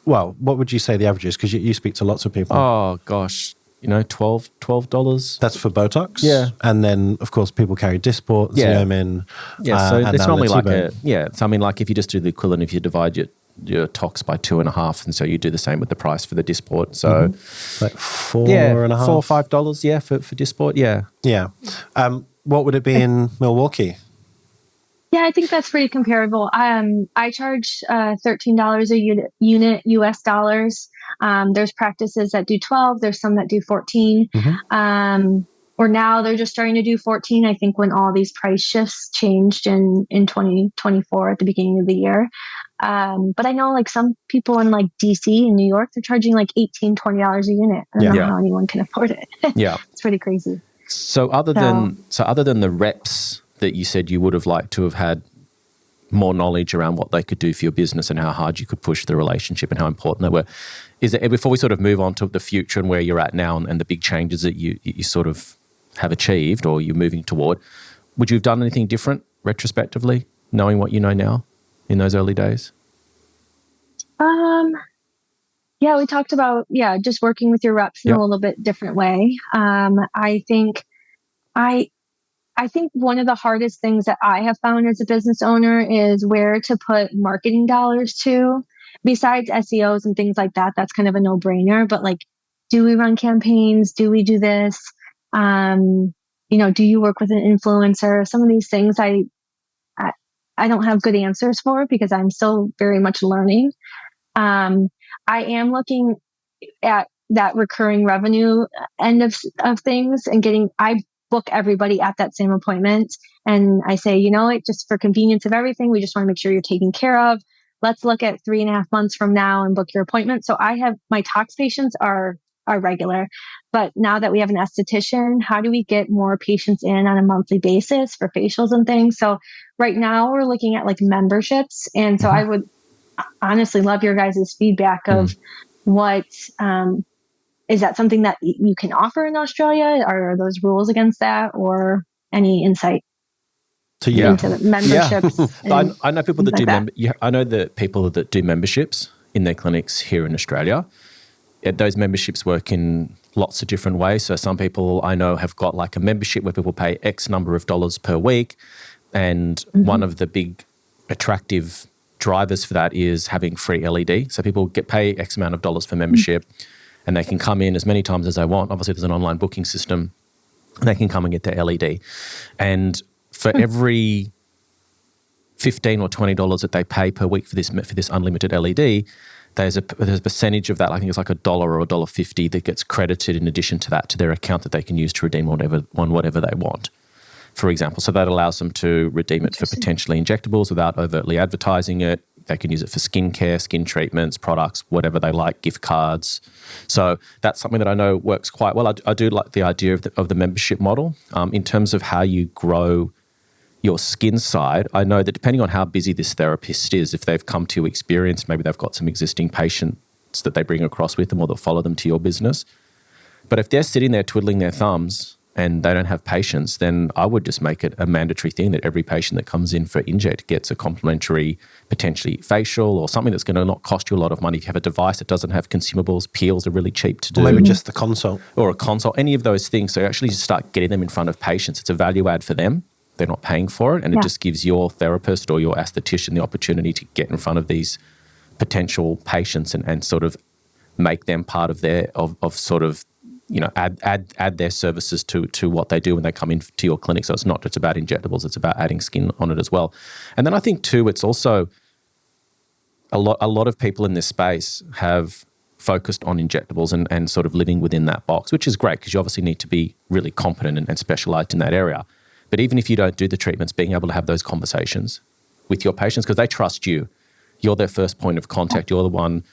what would you say the average is? Because you speak to lots of people. Oh gosh. $12. That's for Botox? Yeah. And then, of course, people carry Dysport, Xeomin. Yeah, so it's normally like if you just do the equivalent, if you divide your tox by 2.5, and so you do the same with the price for the Dysport. So like $4.5? $4 or $5, for Dysport, Yeah, what would it be in Milwaukee? Yeah, I think that's pretty comparable. I charge $13 a unit US dollars. There's practices that do 12. There's some that do 14. Or now they're just starting to do 14. I think when all these price shifts changed in 2024 at the beginning of the year. But I know like some people in like DC and New York, they're charging like $18, $20 a unit. I don't know how anyone can afford it. It's pretty crazy. So other than the reps that you said you would have liked to have had more knowledge around what they could do for your business and how hard you could push the relationship and how important they were, is it, before we sort of move on to the future and where you're at now and the big changes that you sort of have achieved or you're moving toward, would you have done anything different retrospectively, knowing what you know now in those early days? Yeah, we talked about, just working with your reps in a little bit different way. I think one of the hardest things that I have found as a business owner is where to put marketing dollars to. Besides SEOs and things like that, that's kind of a no-brainer. But like, do we run campaigns? Do we do this? Do you work with an influencer? Some of these things I don't have good answers for because I'm still very much learning. I am looking at that recurring revenue end of things and I book everybody at that same appointment. And I say, just for convenience of everything, we just want to make sure you're taken care of. Let's look at 3.5 months from now and book your appointment. So I have my tox patients are regular, but now that we have an esthetician, how do we get more patients in on a monthly basis for facials and things? So right now we're looking at like memberships. And so I would honestly love your guys' feedback of what, is that something that you can offer in Australia? Are those rules against that, or any insight into the memberships? Yeah. I know people that do I know the people that do memberships in their clinics here in Australia. Those memberships work in lots of different ways. So some people I know have got like a membership where people pay X number of dollars per week, and one of the big attractive drivers for that is having free LED. So people pay X amount of dollars for membership. And they can come in as many times as they want. Obviously, there's an online booking system. And they can come and get their LED. And for every $15 or $20 that they pay per week for this unlimited LED, there's a percentage of that. I think it's like $1 or $1.50 that gets credited in addition to that to their account that they can use to redeem whatever they want, for example. So that allows them to redeem it for potentially injectables without overtly advertising it. They can use it for skincare, skin treatments, products, whatever they like, gift cards. So that's something that I know works quite well. I do like the idea of the membership model. In terms of how you grow your skin side, I know that depending on how busy this therapist is, if they've come to experience, maybe they've got some existing patients that they bring across with them or they'll follow them to your business. But if they're sitting there twiddling their thumbs and they don't have patients, then I would just make it a mandatory thing that every patient that comes in for Inject gets a complimentary, potentially facial or something that's going to not cost you a lot of money. If you have a device that doesn't have consumables, peels are really cheap to do. Or maybe just the consult. Or a consult, any of those things. So actually just start getting them in front of patients. It's a value add for them. They're not paying for it. And it just gives your therapist or your esthetician the opportunity to get in front of these potential patients and sort of make them part of add their services to what they do when they come into your clinic. So it's not just about injectables, it's about adding skin on it as well. And then I think too, it's also a lot of people in this space have focused on injectables and sort of living within that box, which is great because you obviously need to be really competent and specialized in that area. But even if you don't do the treatments, being able to have those conversations with your patients, because they trust you. You're their first point of contact. You're the one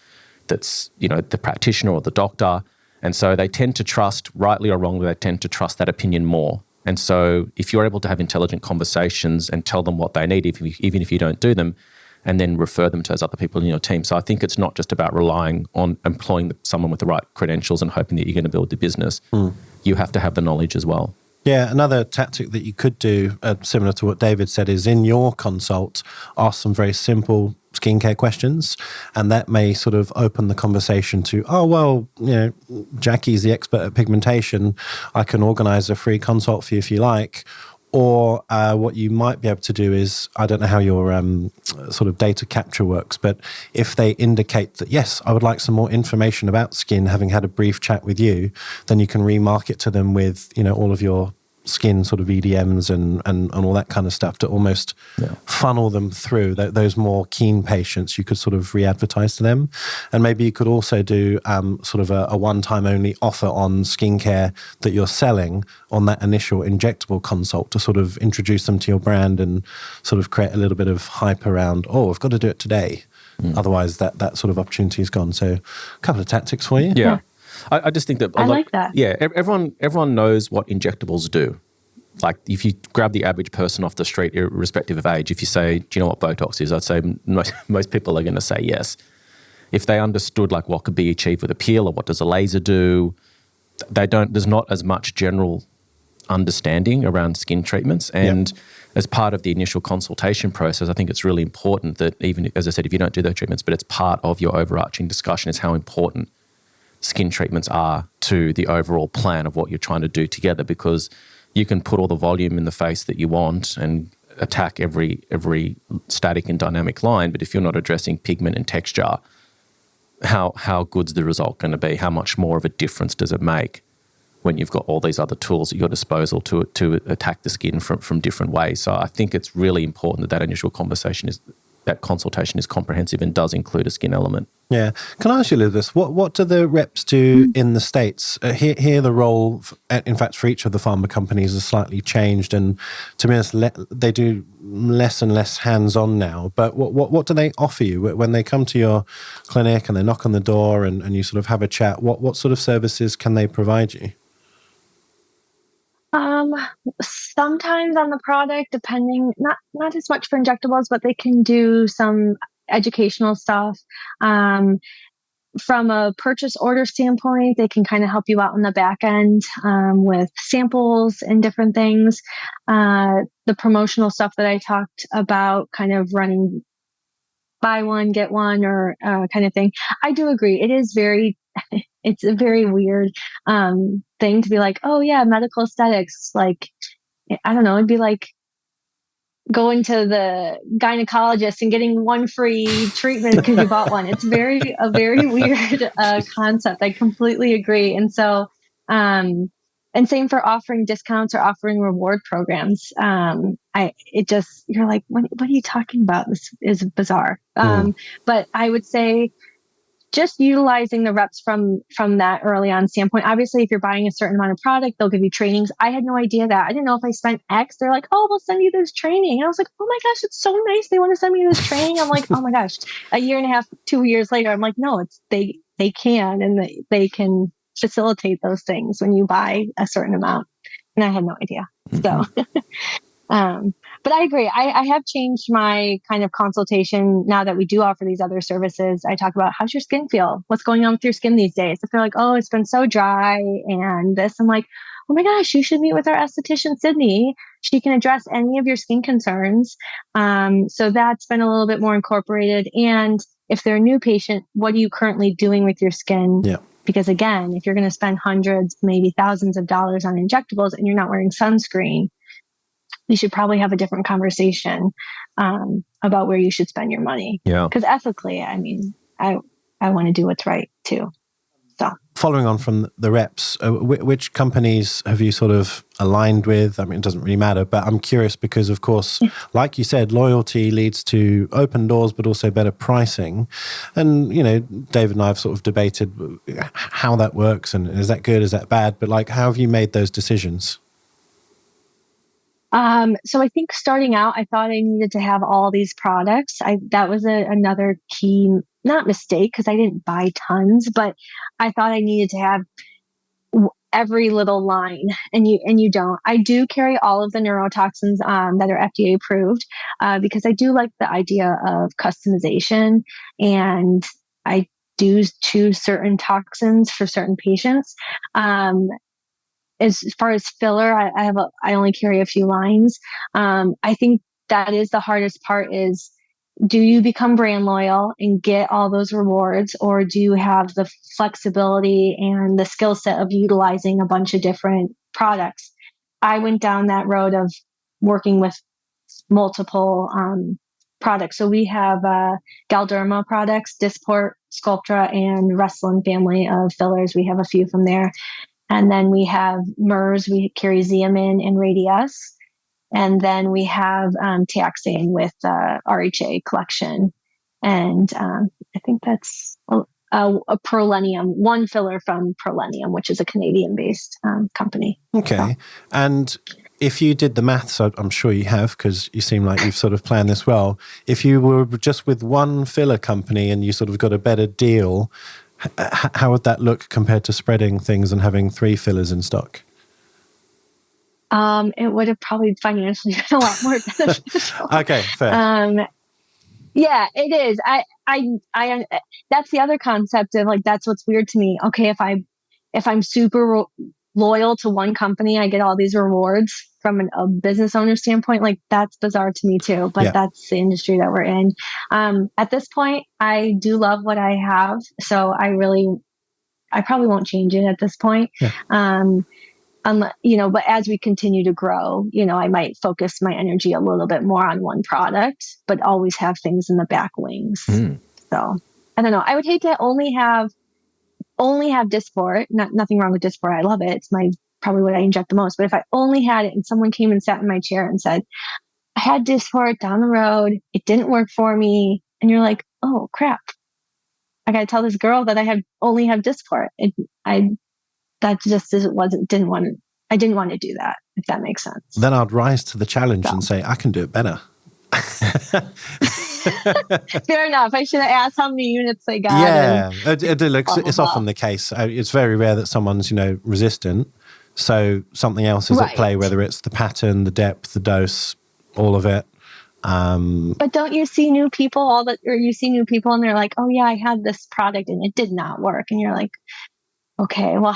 that's, the practitioner or the doctor. And so they tend to trust, rightly or wrongly, they tend to trust that opinion more. And so if you're able to have intelligent conversations and tell them what they need, even if you don't do them, and then refer them to those other people in your team. So I think it's not just about relying on employing someone with the right credentials and hoping that you're going to build the business. You have to have the knowledge as well. Yeah, another tactic that you could do, similar to what David said, is in your consult, ask some very simple skincare questions, and that may sort of open the conversation to, Jackie's the expert at pigmentation. I can organize a free consult for you if you like. Or what you might be able to do is, I don't know how your sort of data capture works, but if they indicate that, yes, I would like some more information about skin, having had a brief chat with you, then you can remarket to them with, all of your skin sort of EDMs and all that kind of stuff to almost funnel them through. Those more keen patients, you could sort of re-advertise to them. And maybe you could also do sort of a one-time only offer on skincare that you're selling on that initial injectable consult to sort of introduce them to your brand and sort of create a little bit of hype around, I've got to do it today. Otherwise that sort of opportunity is gone. So a couple of tactics for you. Yeah. I just think that I like that. Yeah, everyone knows what injectables do. Like if you grab the average person off the street, irrespective of age, if you say, do you know what Botox is? I'd say most people are going to say yes. If they understood like what could be achieved with a peel or what does a laser do, there's not as much general understanding around skin treatments. And as part of the initial consultation process, I think it's really important that even, as I said, if you don't do those treatments, but it's part of your overarching discussion is how important skin treatments are to the overall plan of what you're trying to do together, because you can put all the volume in the face that you want and attack every static and dynamic line, but if you're not addressing pigment and texture, how good's the result going to be? How much more of a difference does it make when you've got all these other tools at your disposal to attack the skin from different ways? So I think it's really important that initial consultation is comprehensive and does include a skin element. Yeah. Can I ask you, Lyvers, what do the reps do in the States? Here the role, in fact, for each of the pharma companies has slightly changed, and to be honest, they do less and less hands-on now. But what do they offer you when they come to your clinic and they knock on the door and you sort of have a chat? What sort of services can they provide you? Sometimes on the product, depending, not as much for injectables, but they can do some educational stuff. From a purchase order standpoint, they can kind of help you out on the back end with samples and different things. The promotional stuff that I talked about, kind of running buy one, get one, or kind of thing. I do agree. It is it's a very weird thing to be like, oh yeah, medical aesthetics. Like, I don't know, it'd be like going to the gynecologist and getting one free treatment because you bought one. It's a very weird concept. I completely agree. And so, and same for offering discounts or offering reward programs. You're like, what are you talking about? This is bizarre. But I would say just utilizing the reps from that early on standpoint. Obviously, if you're buying a certain amount of product, they'll give you trainings. I had no idea that. I didn't know if I spent X, they're like, oh, we'll send you this training. And I was like, oh my gosh, it's so nice. They want to send me this training. I'm like, oh my gosh. A year and a half, 2 years later, I'm like, no, they can, and they can facilitate those things when you buy a certain amount. And I had no idea. So, but I agree. I have changed my kind of consultation now that we do offer these other services. I talk about, how's your skin feel? What's going on with your skin these days? If they're like, oh, it's been so dry and this, I'm like, oh my gosh, you should meet with our esthetician, Sydney. She can address any of your skin concerns. So that's been a little bit more incorporated. And if they're a new patient, what are you currently doing with your skin? Yeah. Because again, if you're going to spend hundreds, maybe thousands of dollars on injectables and you're not wearing sunscreen, you should probably have a different conversation about where you should spend your money. Yeah. Because ethically, I mean, I want to do what's right too. So, following on from the reps, which companies have you sort of aligned with? I mean, it doesn't really matter, but I'm curious because, of course, like you said, loyalty leads to open doors, but also better pricing. And, you know, David and I have sort of debated how that works and is that good, is that bad? But like, how have you made those decisions? So I think starting out, I thought I needed to have all these products. That was another key, not mistake, because I didn't buy tons, but I thought I needed to have every little line, and you don't. I do carry all of the neurotoxins that are FDA approved because I do like the idea of customization, and I do choose certain toxins for certain patients. As far as filler, I only carry a few lines. I think that is the hardest part is, do you become brand loyal and get all those rewards, or do you have the flexibility and the skill set of utilizing a bunch of different products? I went down that road of working with multiple products. So we have Galderma products, Dysport, Sculptra, and Restylane family of fillers. We have a few from there. And then we have MERS, we carry Xeomin and Radius. And then we have Taxane with RHA collection. And I think that's a Prolenium, one filler from Prolenium, which is a Canadian-based company. Okay. So. And if you did the maths, I'm sure you have, because you seem like you've sort of planned this well. If you were just with one filler company and you sort of got a better deal, how would that look compared to spreading things and having 3 fillers in stock? It would have probably financially been a lot more beneficial. Okay, fair. Yeah, it is. I that's the other concept of like, that's what's weird to me. Okay, if I'm super loyal to one company, I get all these rewards from a business owner standpoint. Like, that's bizarre to me too, but that's the industry that we're in. At this point, I do love what I have. So I probably won't change it at this point. But as we continue to grow, I might focus my energy a little bit more on one product, but always have things in the back wings. So I don't know. I would hate to only have Dysport. Nothing wrong with Dysport. I love it. It's probably what I inject the most. But if I only had it and someone came and sat in my chair and said, I had Dysport down the road, it didn't work for me. And you're like, oh crap. I got to tell this girl that I only have Dysport. I didn't want to do that, if that makes sense. Then I'd rise to the challenge and say, I can do it better. Fair enough. I should have asked how many units they got. Yeah, it's often the case. It's very rare that someone's, resistant. So something else is at play, whether it's the pattern, the depth, the dose, all of it. But don't you see new people you see new people and they're like, oh yeah, I had this product and it did not work. And you're like, okay, well,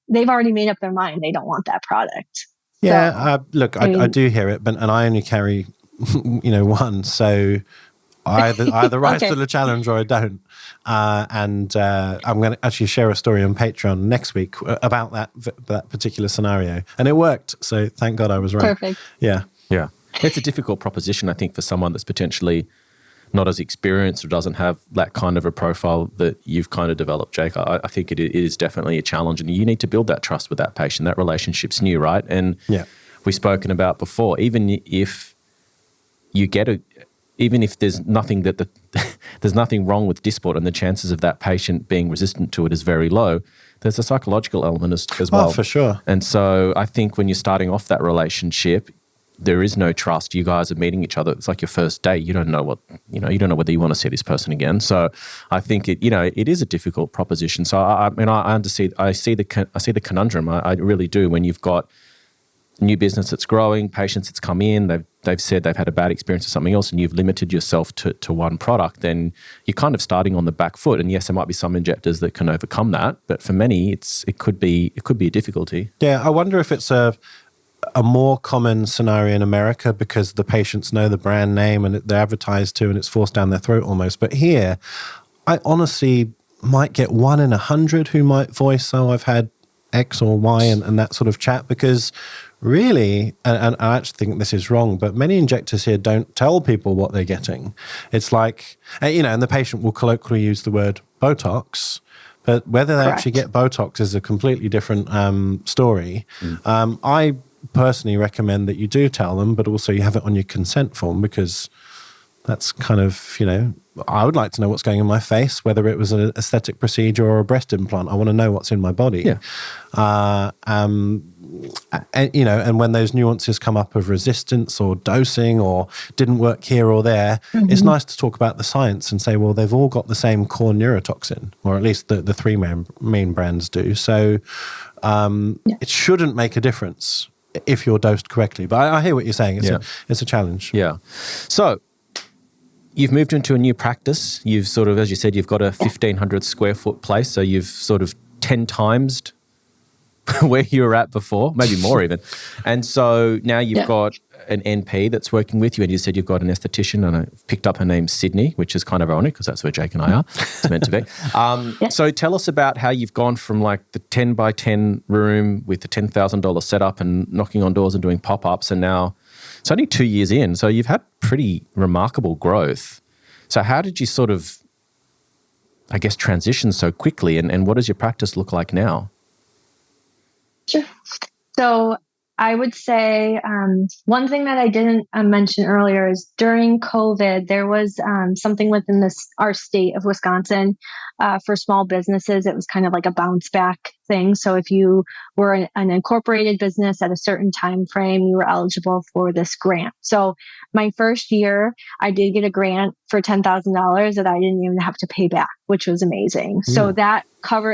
they've already made up their mind. They don't want that product. Yeah. I do hear it, and I only carry, one. So I either rise to the challenge or I don't. And I'm going to actually share a story on Patreon next week about that particular scenario. And it worked. So thank God I was right. Perfect. Yeah. Yeah. It's a difficult proposition, I think, for someone that's potentially not as experienced or doesn't have that kind of a profile that you've kind of developed, Jake. I think it is definitely a challenge, and you need to build that trust with that patient. That relationship's new, right? And we've spoken about before, even if there's nothing there's nothing wrong with Dysport and the chances of that patient being resistant to it is very low, there's a psychological element as well. Oh, for sure. And so I think when you're starting off that relationship, there is no trust. You guys are meeting each other. It's like your first date. You don't know you don't know whether you want to see this person again. So I think it is a difficult proposition. So I see the conundrum. I really do. When you've got new business that's growing, patients that's come in, they've said they've had a bad experience with something else, and you've limited yourself to one product, then you're kind of starting on the back foot. And yes, there might be some injectors that can overcome that, but for many, it could be a difficulty. Yeah, I wonder if it's a more common scenario in America because the patients know the brand name and they're advertised to and it's forced down their throat almost. But here, I honestly might get 1 in 100 who might voice, oh, I've had X or Y and that sort of chat, because really, and I actually think this is wrong, but many injectors here don't tell people what they're getting. It's like, and the patient will colloquially use the word Botox, but whether they actually get Botox is a completely different story. I personally recommend that you do tell them, but also you have it on your consent form, because that's kind of, I would like to know what's going in my face, whether it was an aesthetic procedure or a breast implant. I want to know what's in my body. Yeah. And when those nuances come up of resistance or dosing or didn't work here or there, it's nice to talk about the science and say, well, they've all got the same core neurotoxin, or at least the three main brands do. So it shouldn't make a difference if you're dosed correctly. But I hear what you're saying. It's a challenge. Yeah. So you've moved into a new practice. You've sort of, as you said, you've got a 1,500 square foot place. So you've sort of 10 times where you were at before, maybe more even. And so now you've got an NP that's working with you, and you said you've got an esthetician, and I picked up her name, Sydney, which is kind of ironic because that's where Jake and I are. It's meant to be. So tell us about how you've gone from like the 10 by 10 room with the $10,000 setup and knocking on doors and doing pop-ups, and now it's only 2 years in. So you've had pretty remarkable growth. So how did you sort of, I guess, transition so quickly, and what does your practice look like now? Sure. So I would say one thing that I didn't mention earlier is during COVID, there was something within our state of Wisconsin for small businesses. It was kind of like a bounce back thing. So if you were an incorporated business at a certain time frame, you were eligible for this grant. So my first year, I did get a grant for $10,000 that I didn't even have to pay back, which was amazing. So that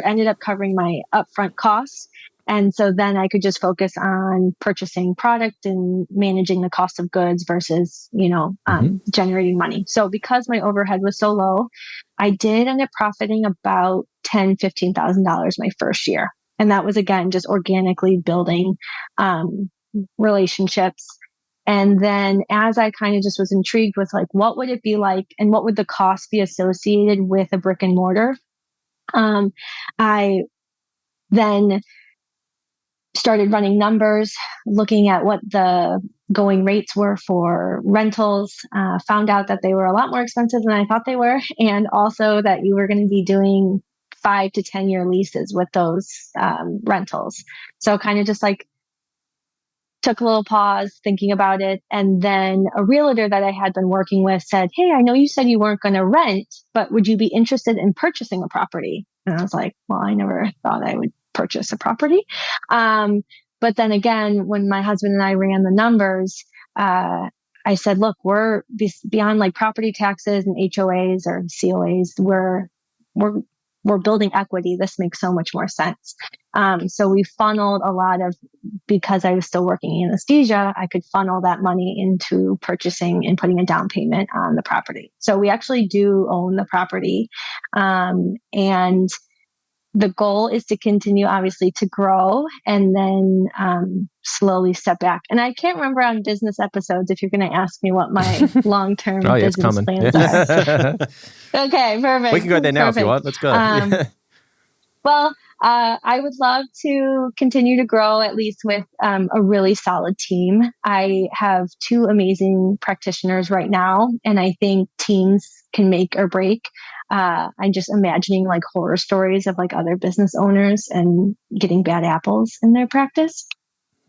ended up covering my upfront costs. And so then I could just focus on purchasing product and managing the cost of goods versus, generating money. So because my overhead was so low, I did end up profiting about $10,000, $15,000 my first year. And that was, again, just organically building relationships. And then as I kind of just was intrigued with like, what would it be like and what would the cost be associated with a brick and mortar? I then started running numbers, looking at what the going rates were for rentals, found out that they were a lot more expensive than I thought they were. And also that you were going to be doing 5 to 10 year leases with those rentals. So kind of just like took a little pause thinking about it. And then a realtor that I had been working with said, "Hey, I know you said you weren't going to rent, but would you be interested in purchasing a property?" And I was like, well, I never thought I would purchase a property. But then again, when my husband and I ran the numbers, I said, look, we're beyond like property taxes and HOAs or COAs. We're building equity. This makes so much more sense. So we funneled a lot of, because I was still working in anesthesia, I could funnel that money into purchasing and putting a down payment on the property. So we actually do own the property. And the goal is to continue, obviously, to grow and then slowly step back. And I can't remember on business episodes if you're going to ask me what my long-term business plans are. Okay, perfect. We can go there now if you want. Let's go. Well, I would love to continue to grow, at least with a really solid team. I have 2 amazing practitioners right now, and I think teams can make or break. I'm just imagining like horror stories of like other business owners and getting bad apples in their practice.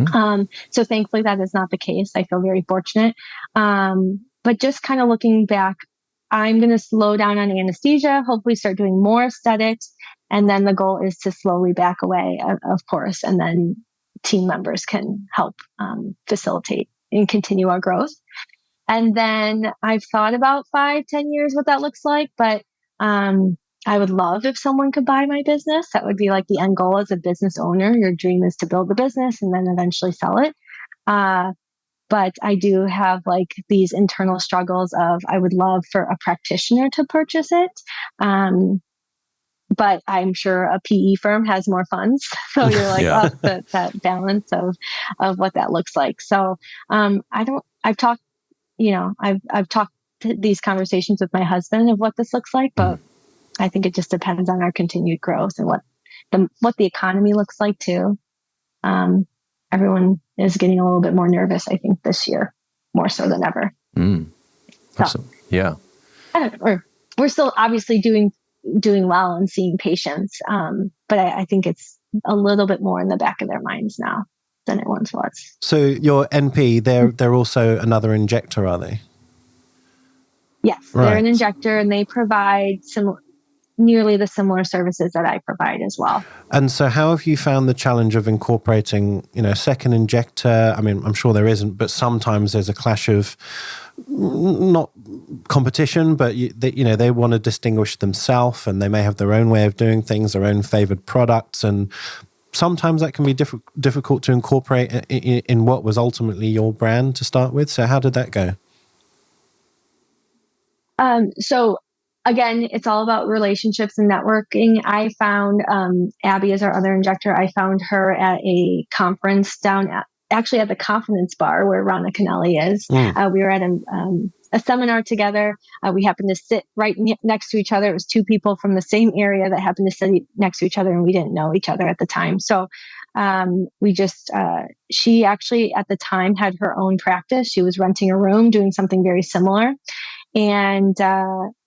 So thankfully that is not the case. I feel very fortunate. But just kind of looking back, I'm going to slow down on anesthesia, hopefully start doing more aesthetics. And then the goal is to slowly back away, of course, and then team members can help facilitate and continue our growth. And then I've thought about 5-10 years what that looks like, but I would love if someone could buy my business. That would be like the end goal as a business owner. Your dream is to build the business and then eventually sell it. But I do have like these internal struggles of I would love for a practitioner to purchase it. But I'm sure a PE firm has more funds. So you're like, that balance of what that looks like. So I've talked these conversations with my husband of what this looks like, but I think it just depends on our continued growth and what the economy looks like too. Everyone is getting a little bit more nervous, I think, this year, more so than ever. Awesome. So, yeah. We're still obviously doing well and seeing patients. But I think it's a little bit more in the back of their minds now than it once was. So your NP, they're also another injector, are they? Yes, right. They're an injector and they provide nearly the similar services that I provide as well. And so how have you found the challenge of incorporating, second injector? I mean, I'm sure there isn't, but sometimes there's a clash of not competition, but they want to distinguish themselves and they may have their own way of doing things, their own favored products. And sometimes that can be difficult to incorporate in what was ultimately your brand to start with. So how did that go? So again, it's all about relationships and networking. I found Abby is our other injector. I found her at a conference actually at the Confidence Bar where Ronna Kennelly is. We were at a seminar together. We happened to sit right next to each other. It was 2 people from the same area that happened to sit next to each other, and we didn't know each other at the time. So she actually at the time had her own practice. She was renting a room, doing something very similar. And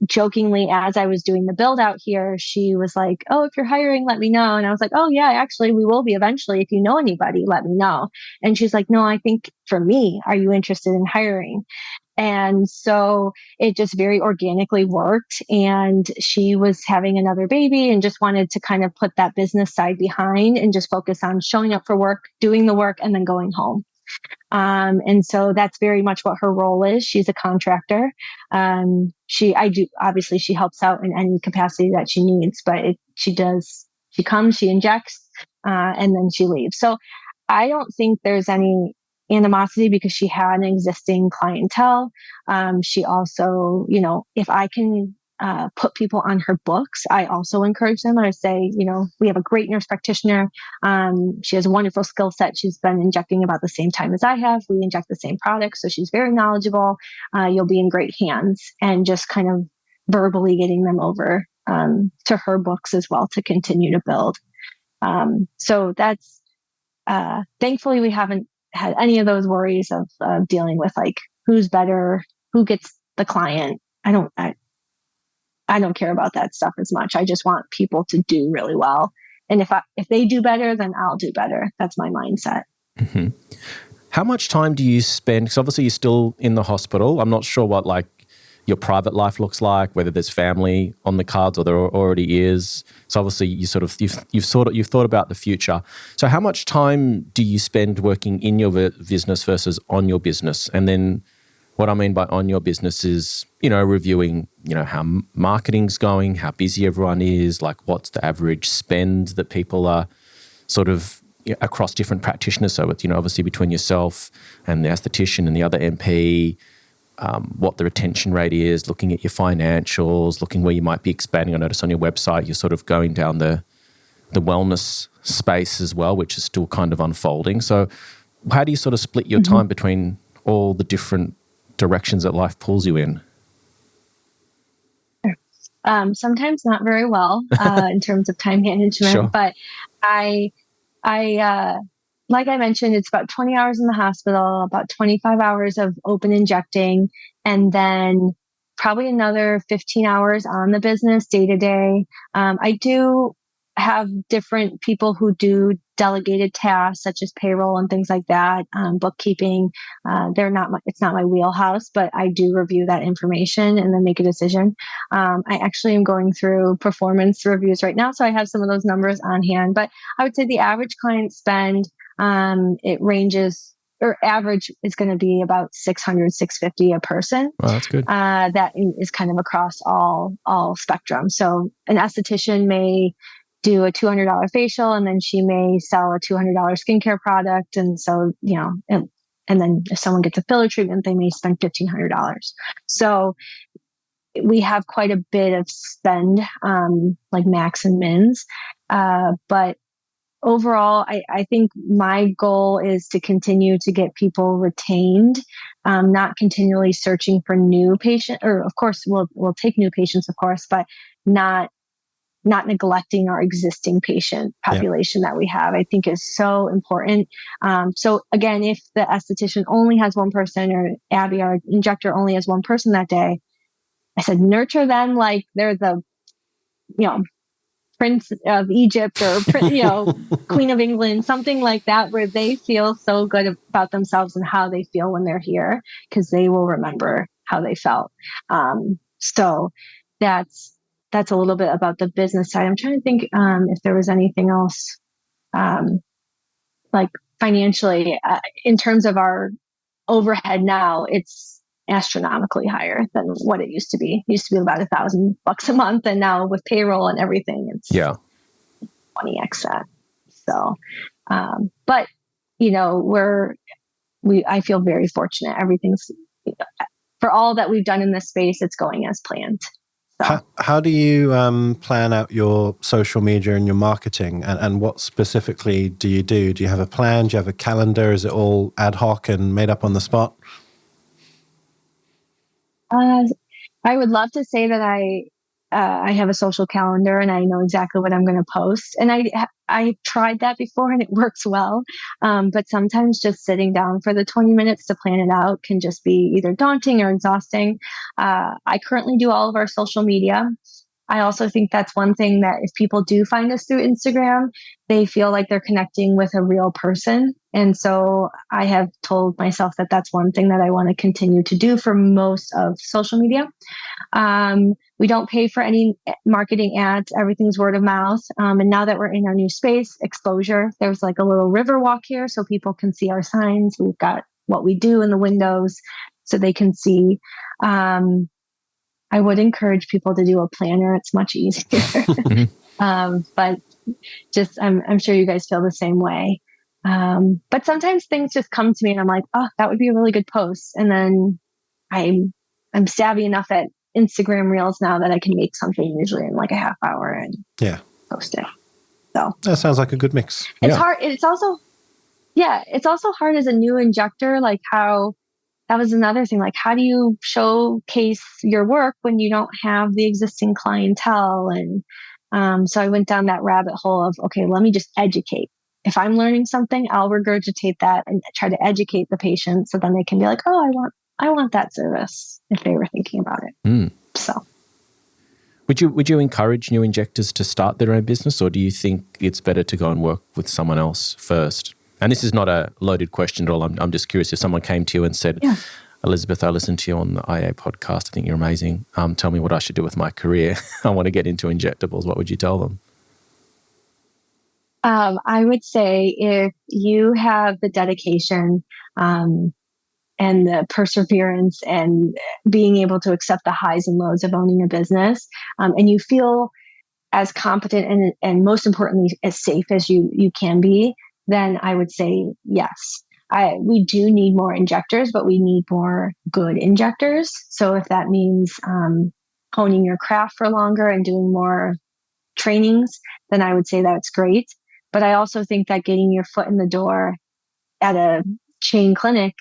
jokingly, as I was doing the build out here, she was like, "Oh, if you're hiring, let me know." And I was like, "Oh yeah, actually we will be eventually. If you know anybody, let me know." And she's like, "No, I think for me, are you interested in hiring?" And so it just very organically worked. And she was having another baby and just wanted to kind of put that business side behind and just focus on showing up for work, doing the work, and then going home. And so that's very much what her role is. She's a contractor. She helps out in any capacity that she needs, but she comes, she injects, and then she leaves. So I don't think there's any animosity because she had an existing clientele. She also, if I can put people on her books, I also encourage them. I say, we have a great nurse practitioner. She has a wonderful skill set. She's been injecting about the same time as I have. We inject the same product, so she's very knowledgeable. You'll be in great hands, and just kind of verbally getting them over to her books as well to continue to build. So that's thankfully we haven't had any of those worries of dealing with like who's better, who gets the client. I don't care about that stuff as much. I just want people to do really well. And if they do better, then I'll do better. That's my mindset. Mm-hmm. How much time do you spend? Because obviously you're still in the hospital. I'm not sure what like your private life looks like, whether there's family on the cards or there already is. So obviously you've thought about the future. So how much time do you spend working in your business versus on your business? And then what I mean by on your business is, reviewing, how marketing's going, how busy everyone is, like what's the average spend that people are sort of across different practitioners. So it's, obviously between yourself and the esthetician and the other MP, what the retention rate is, looking at your financials, looking where you might be expanding. I notice on your website, you're sort of going down the wellness space as well, which is still kind of unfolding. So how do you sort of split your time between all the different directions that life pulls you in? Sometimes not very well in terms of time management, Sure. But I like I mentioned, it's about 20 hours in the hospital, about 25 hours of open injecting, and then probably another 15 hours on the business day to day. I do have different people who do delegated tasks such as payroll and things like that, bookkeeping. It's not my wheelhouse, but I do review that information and then make a decision. I actually am going through performance reviews right now, so I have some of those numbers on hand. But I would say the average client spend, it ranges, or average is going to be about $600, $650 a person. Wow, that's good. That is kind of across all spectrum. So an esthetician may do a $200 facial, and then she may sell a $200 skincare product. And so, and then if someone gets a filler treatment, they may spend $1,500. So we have quite a bit of spend, like max and mins. But overall, I think my goal is to continue to get people retained, not continually searching for new patients. Or of course, we'll take new patients, of course, but not neglecting our existing patient population that we have, I think is so important. So again, if the esthetician only has one person, or Abby, our injector, only has one person that day, I said, nurture them like they're the, Prince of Egypt or, Queen of England, something like that, where they feel so good about themselves and how they feel when they're here, because they will remember how they felt. So that's a little bit about the business side. I'm trying to think if there was anything else, like financially, in terms of our overhead now, it's astronomically higher than what it used to be. It used to be about $1,000 a month, and now with payroll and everything, it's 20x that. So, but I feel very fortunate. Everything's, for all that we've done in this space, it's going as planned. So. How do you plan out your social media and your marketing, and what specifically do you do? Do you have a plan? Do you have a calendar? Is it all ad hoc and made up on the spot? I would love to say that I have a social calendar and I know exactly what I'm going to post. And I tried that before and it works well. But sometimes just sitting down for the 20 minutes to plan it out can just be either daunting or exhausting. I currently do all of our social media. I also think that's one thing that if people do find us through Instagram, they feel like they're connecting with a real person. And so I have told myself that that's one thing that I want to continue to do for most of social media. We don't pay for any marketing ads. Everything's word of mouth. And now that we're in our new space, exposure, there's like a little river walk here so people can see our signs. We've got what we do in the windows so they can see. I would encourage people to do a planner. It's much easier. But just, I'm sure you guys feel the same way. But sometimes things just come to me and I'm like, oh, that would be a really good post. And then I'm savvy enough at Instagram reels now that I can make something usually in like a half hour and post it. So that sounds like a good mix. It's hard. It's also hard as a new injector, like how that was another thing. Like, how do you showcase your work when you don't have the existing clientele? And so I went down that rabbit hole of, okay, let me just educate. If I'm learning something, I'll regurgitate that and try to educate the patient so then they can be like, oh, I want that service if they were thinking about it. So would you encourage new injectors to start their own business, or do you think it's better to go and work with someone else first? And this is not a loaded question at all. I'm just curious, if someone came to you and said, Elizabeth, I listened to you on the IA podcast. I think you're amazing. Tell me what I should do with my career. I want to get into injectables. What would you tell them? I would say if you have the dedication and the perseverance and being able to accept the highs and lows of owning a business, and you feel as competent and most importantly, as safe as you can be, then I would say yes. We do need more injectors, but we need more good injectors. So if that means honing your craft for longer and doing more trainings, then I would say that's great. But I also think that getting your foot in the door at a chain clinic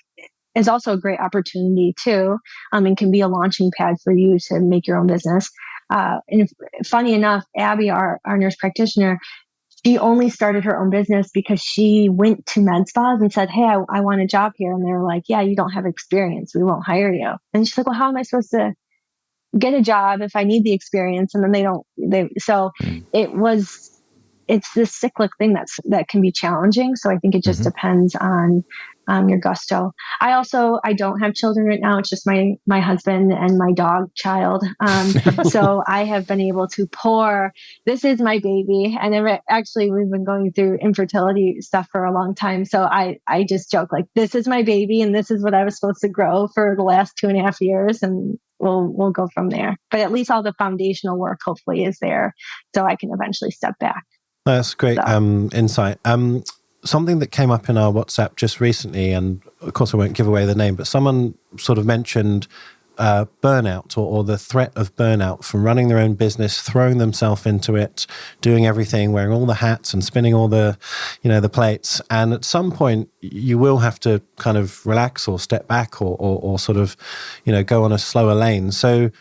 is also a great opportunity too, and can be a launching pad for you to make your own business. And funny enough, Abby, our nurse practitioner, she only started her own business because she went to med spas and said, hey, I want a job here. And they were like, yeah, you don't have experience. We won't hire you. And she's like, well, how am I supposed to get a job if I need the experience? And then so it's this cyclic thing that can be challenging. So I think it just depends on your gusto. I don't have children right now. It's just my husband and my dog child. So I have been able to this is my baby. And actually we've been going through infertility stuff for a long time. So I just joke like, this is my baby and this is what I was supposed to grow for the last 2.5 years. And we'll go from there. But at least all the foundational work hopefully is there so I can eventually step back. That's great insight. Something that came up in our WhatsApp just recently, and of course I won't give away the name, but someone sort of mentioned burnout or the threat of burnout from running their own business, throwing themselves into it, doing everything, wearing all the hats and spinning all the plates. And at some point you will have to kind of relax or step back or sort of, go on a slower lane. So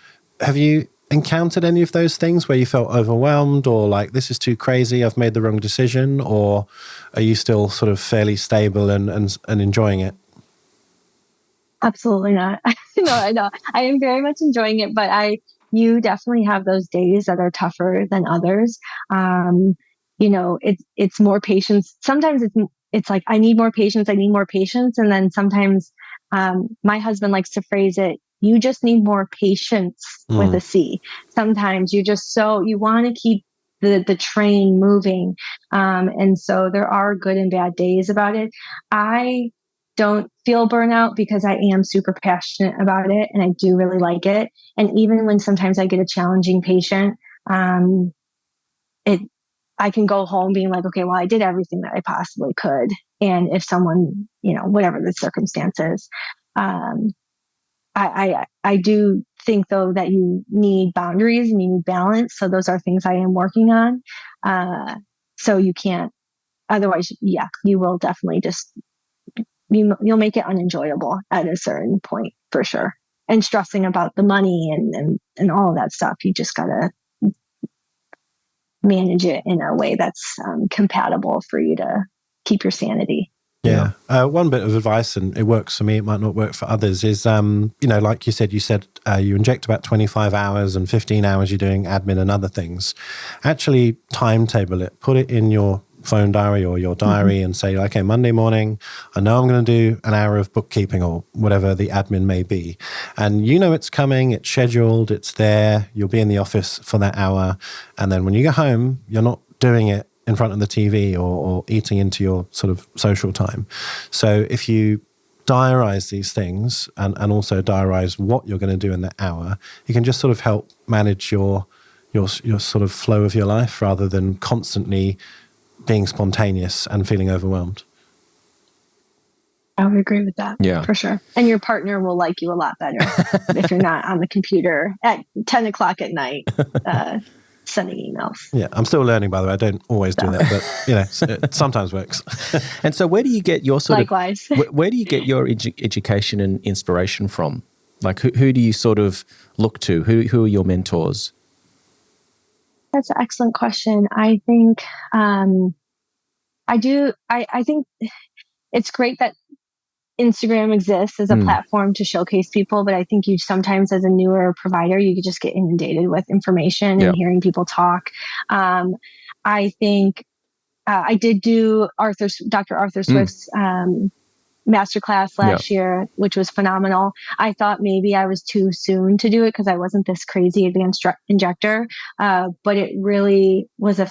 have you encountered any of those things where you felt overwhelmed or like, this is too crazy, I've made the wrong decision? Or are you still sort of fairly stable and enjoying it? Absolutely not. No, I am very much enjoying it, but you definitely have those days that are tougher than others. It's more patience. Sometimes it's like, I need more patience. And then sometimes my husband likes to phrase it, you just need more patience with a C. Sometimes you want to keep the train moving. And so there are good and bad days about it. I don't feel burnout because I am super passionate about it and I do really like it. And even when sometimes I get a challenging patient, I can go home being like, okay, well, I did everything that I possibly could. And if someone, whatever the circumstances, I do think though that you need boundaries and you need balance. So those are things I am working on. So you can't, otherwise, you will definitely you'll make it unenjoyable at a certain point for sure. And stressing about the money and all of that stuff, you just gotta manage it in a way that's compatible for you to keep your sanity. Yeah. One bit of advice, and it works for me, it might not work for others, is, like you said you inject about 25 hours and 15 hours you're doing admin and other things. Actually timetable it, put it in your phone diary or your diary and say, okay, Monday morning, I know I'm going to do an hour of bookkeeping or whatever the admin may be. And it's coming, it's scheduled, it's there, you'll be in the office for that hour. And then when you go home, you're not doing it in front of the TV or eating into your sort of social time. So if you diarize these things and also diarize what you're going to do in that hour, you can just sort of help manage your sort of flow of your life rather than constantly being spontaneous and feeling overwhelmed. I would agree with that. Yeah. For sure. And your partner will like you a lot better if you're not on the computer at 10 o'clock at night sending emails. Yeah, I'm still learning, by the way. I don't always do that, but it sometimes works. And so where do you get your sort Likewise. of, where do you get your education and inspiration from? Like who do you sort of look to? Who are your mentors? That's an excellent question. I think I think it's great that Instagram exists as a platform to showcase people, but I think you sometimes as a newer provider, you could just get inundated with information and hearing people talk. I think I did do Dr. Arthur Swift's masterclass last year, which was phenomenal. I thought maybe I was too soon to do it because I wasn't this crazy advanced injector, but it really was a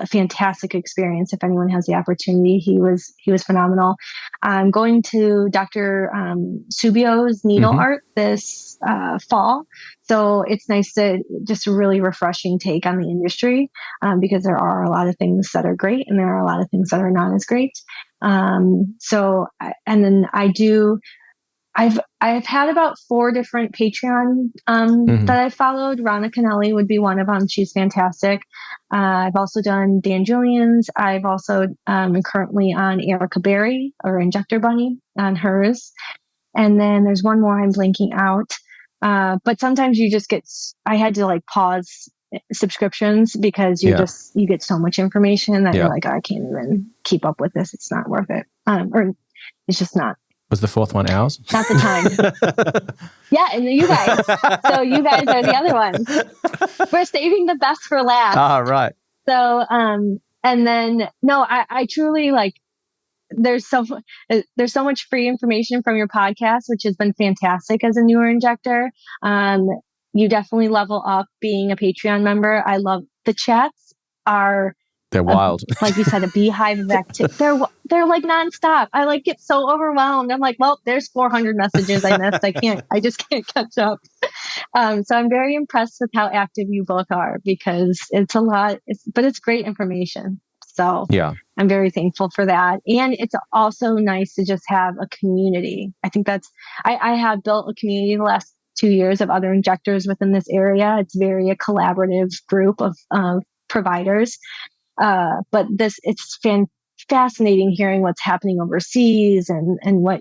fantastic experience. If anyone has the opportunity, he was phenomenal. I'm going to Dr. Subio's needle art this fall. So it's nice to just a really refreshing take on the industry because there are a lot of things that are great and there are a lot of things that are not as great. I've had about 4 different Patreon that I followed. Ronna Kennelly would be one of them. She's fantastic. I've also done Dan Julian's. I've also currently on Erica Berry or Injector Bunny on hers. And then there's one more I'm blanking out. But sometimes you just I had to pause subscriptions because you get so much information that you're like, oh, I can't even keep up with this. It's not worth it. Or it's just not. Was the 4th one ours? Not the time. Yeah, and you guys. So you guys are the other ones. We're saving the best for last. Ah, right. So, and then, no, I truly there's so much free information from your podcast, which has been fantastic as a newer injector. You definitely level up being a Patreon member. I love the chats They're wild. Like you said, a beehive of activity. They're nonstop. I get so overwhelmed. I'm like, well, there's 400 messages I missed. I just can't catch up. So I'm very impressed with how active you both are because it's a lot, but it's great information. So I'm very thankful for that. And it's also nice to just have a community. I think I have built a community the last 2 years of other injectors within this area. It's very a collaborative group of providers. But it's fascinating hearing what's happening overseas and what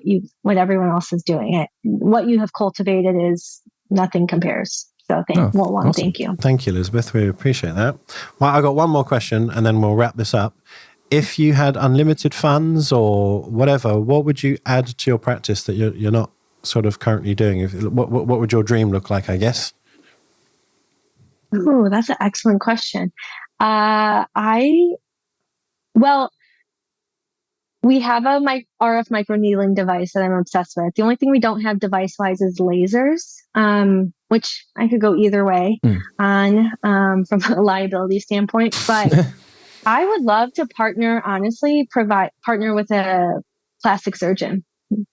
everyone else is doing. What you have cultivated is nothing compares. So awesome. Thank you. Thank you, Elizabeth. We appreciate that. Well, I got one more question and then we'll wrap this up. If you had unlimited funds or whatever, what would you add to your practice that you're not sort of currently doing? What would your dream look like, I guess? Oh, that's an excellent question. We have a RF microneedling device that I'm obsessed with. The only thing we don't have device-wise is lasers, which I could go either way on from a liability standpoint. But I would love to partner with a plastic surgeon.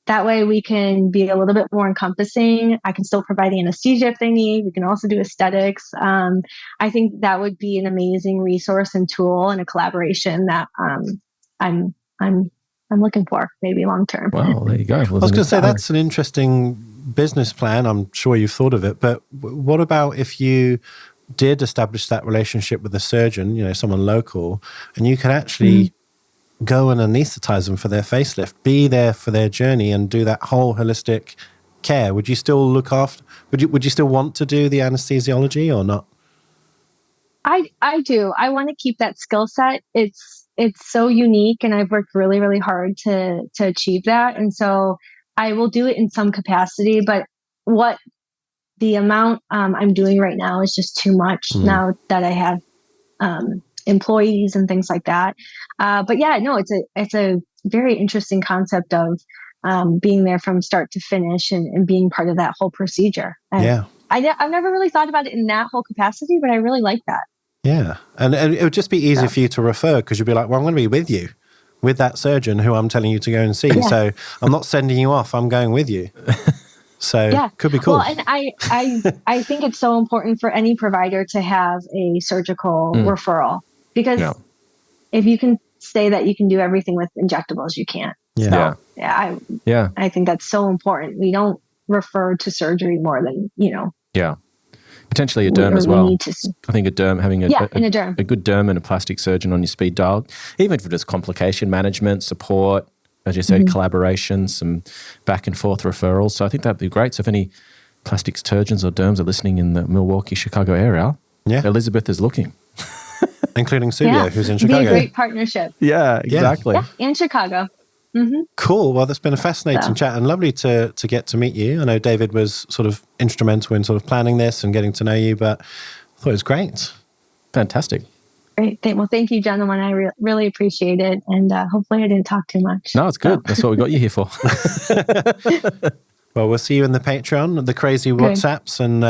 That way we can be a little bit more encompassing. I can still provide anesthesia if they need. We can also do aesthetics. I think that would be an amazing resource and tool and a collaboration that I'm looking for maybe long term. Well, there you go. I was going to say that's an interesting business plan. I'm sure you've thought of it, but what about if you did establish that relationship with a surgeon, someone local, and you could actually go and anesthetize them for their facelift, be there for their journey and do that whole holistic care? Would you still look after, would you still want to do the anesthesiology or not? I do. I want to keep that skill set. It's so unique and I've worked really, really hard to achieve that. And so I will do it in some capacity, but what the amount I'm doing right now is just too much now that I have employees and things like that. But yeah, no, it's a very interesting concept of being there from start to finish and being part of that whole procedure. And I've never really thought about it in that whole capacity, but I really like that. Yeah. And it would just be easy for you to refer because you'd be like, well, I'm going to be with you, with that surgeon who I'm telling you to go and see. Yeah. So I'm not sending you off, I'm going with you. So could be cool. Well, and I think it's so important for any provider to have a surgical referral because if you can say that you can do everything with injectables, you can't. Yeah. So, I think that's so important. We don't refer to surgery more than, Yeah. Potentially a derm as well. I think a derm, having a good derm and a plastic surgeon on your speed dial, even if it's complication management, support, as you said, collaboration, some back and forth referrals. So I think that'd be great. So if any plastic surgeons or derms are listening in the Milwaukee, Chicago area, Elizabeth is looking. Including Silvio, who's in Chicago. It'd be a great partnership. Yeah, exactly. Yeah, in Chicago. Mm-hmm. Cool. Well, that's been a fascinating chat and lovely to get to meet you. I know David was sort of instrumental in sort of planning this and getting to know you, but I thought it was great. Fantastic. Great. Well, thank you, gentlemen. I really appreciate it. And hopefully I didn't talk too much. No, it's good. That's what we got you here for. Well, we'll see you in the Patreon, the crazy WhatsApps, and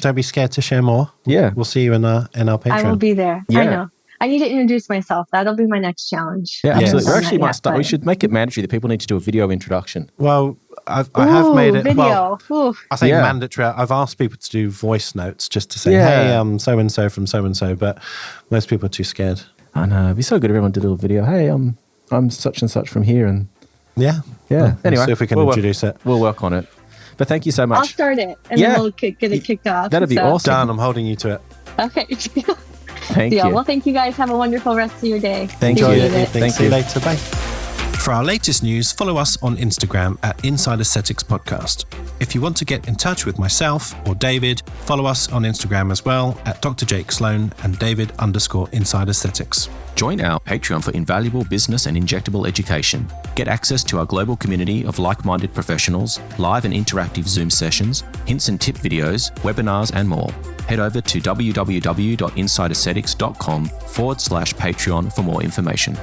don't be scared to share more. Yeah. We'll see you in our Patreon. I will be there. Yeah. I know. I need to introduce myself. That'll be my next challenge. Yeah, absolutely. We actually might start. We should make it mandatory that people need to do a video introduction. Well, I have made it. Video. Well, I say mandatory. I've asked people to do voice notes just to say, hey, I'm so-and-so from so-and-so, but most people are too scared. I know. It'd be so good if everyone did a little video. Hey, I'm such and such from here. And yeah. Well, anyway, see if we can introduce it. We'll work on it. But thank you so much. I'll start it and then we'll get it kicked off. That'd be awesome. Done. I'm holding you to it. Okay. Thank you. Well, thank you guys. Have a wonderful rest of your day. Thank you. See you later. Bye. For our latest news, follow us on Instagram at Inside Aesthetics Podcast. If you want to get in touch with myself or David, follow us on Instagram as well at Dr. Jake Sloan and David_Inside Aesthetics. Join our Patreon for invaluable business and injectable education. Get access to our global community of like-minded professionals, live and interactive Zoom sessions, hints and tip videos, webinars, and more. Head over to www.insideaesthetics.com/Patreon for more information.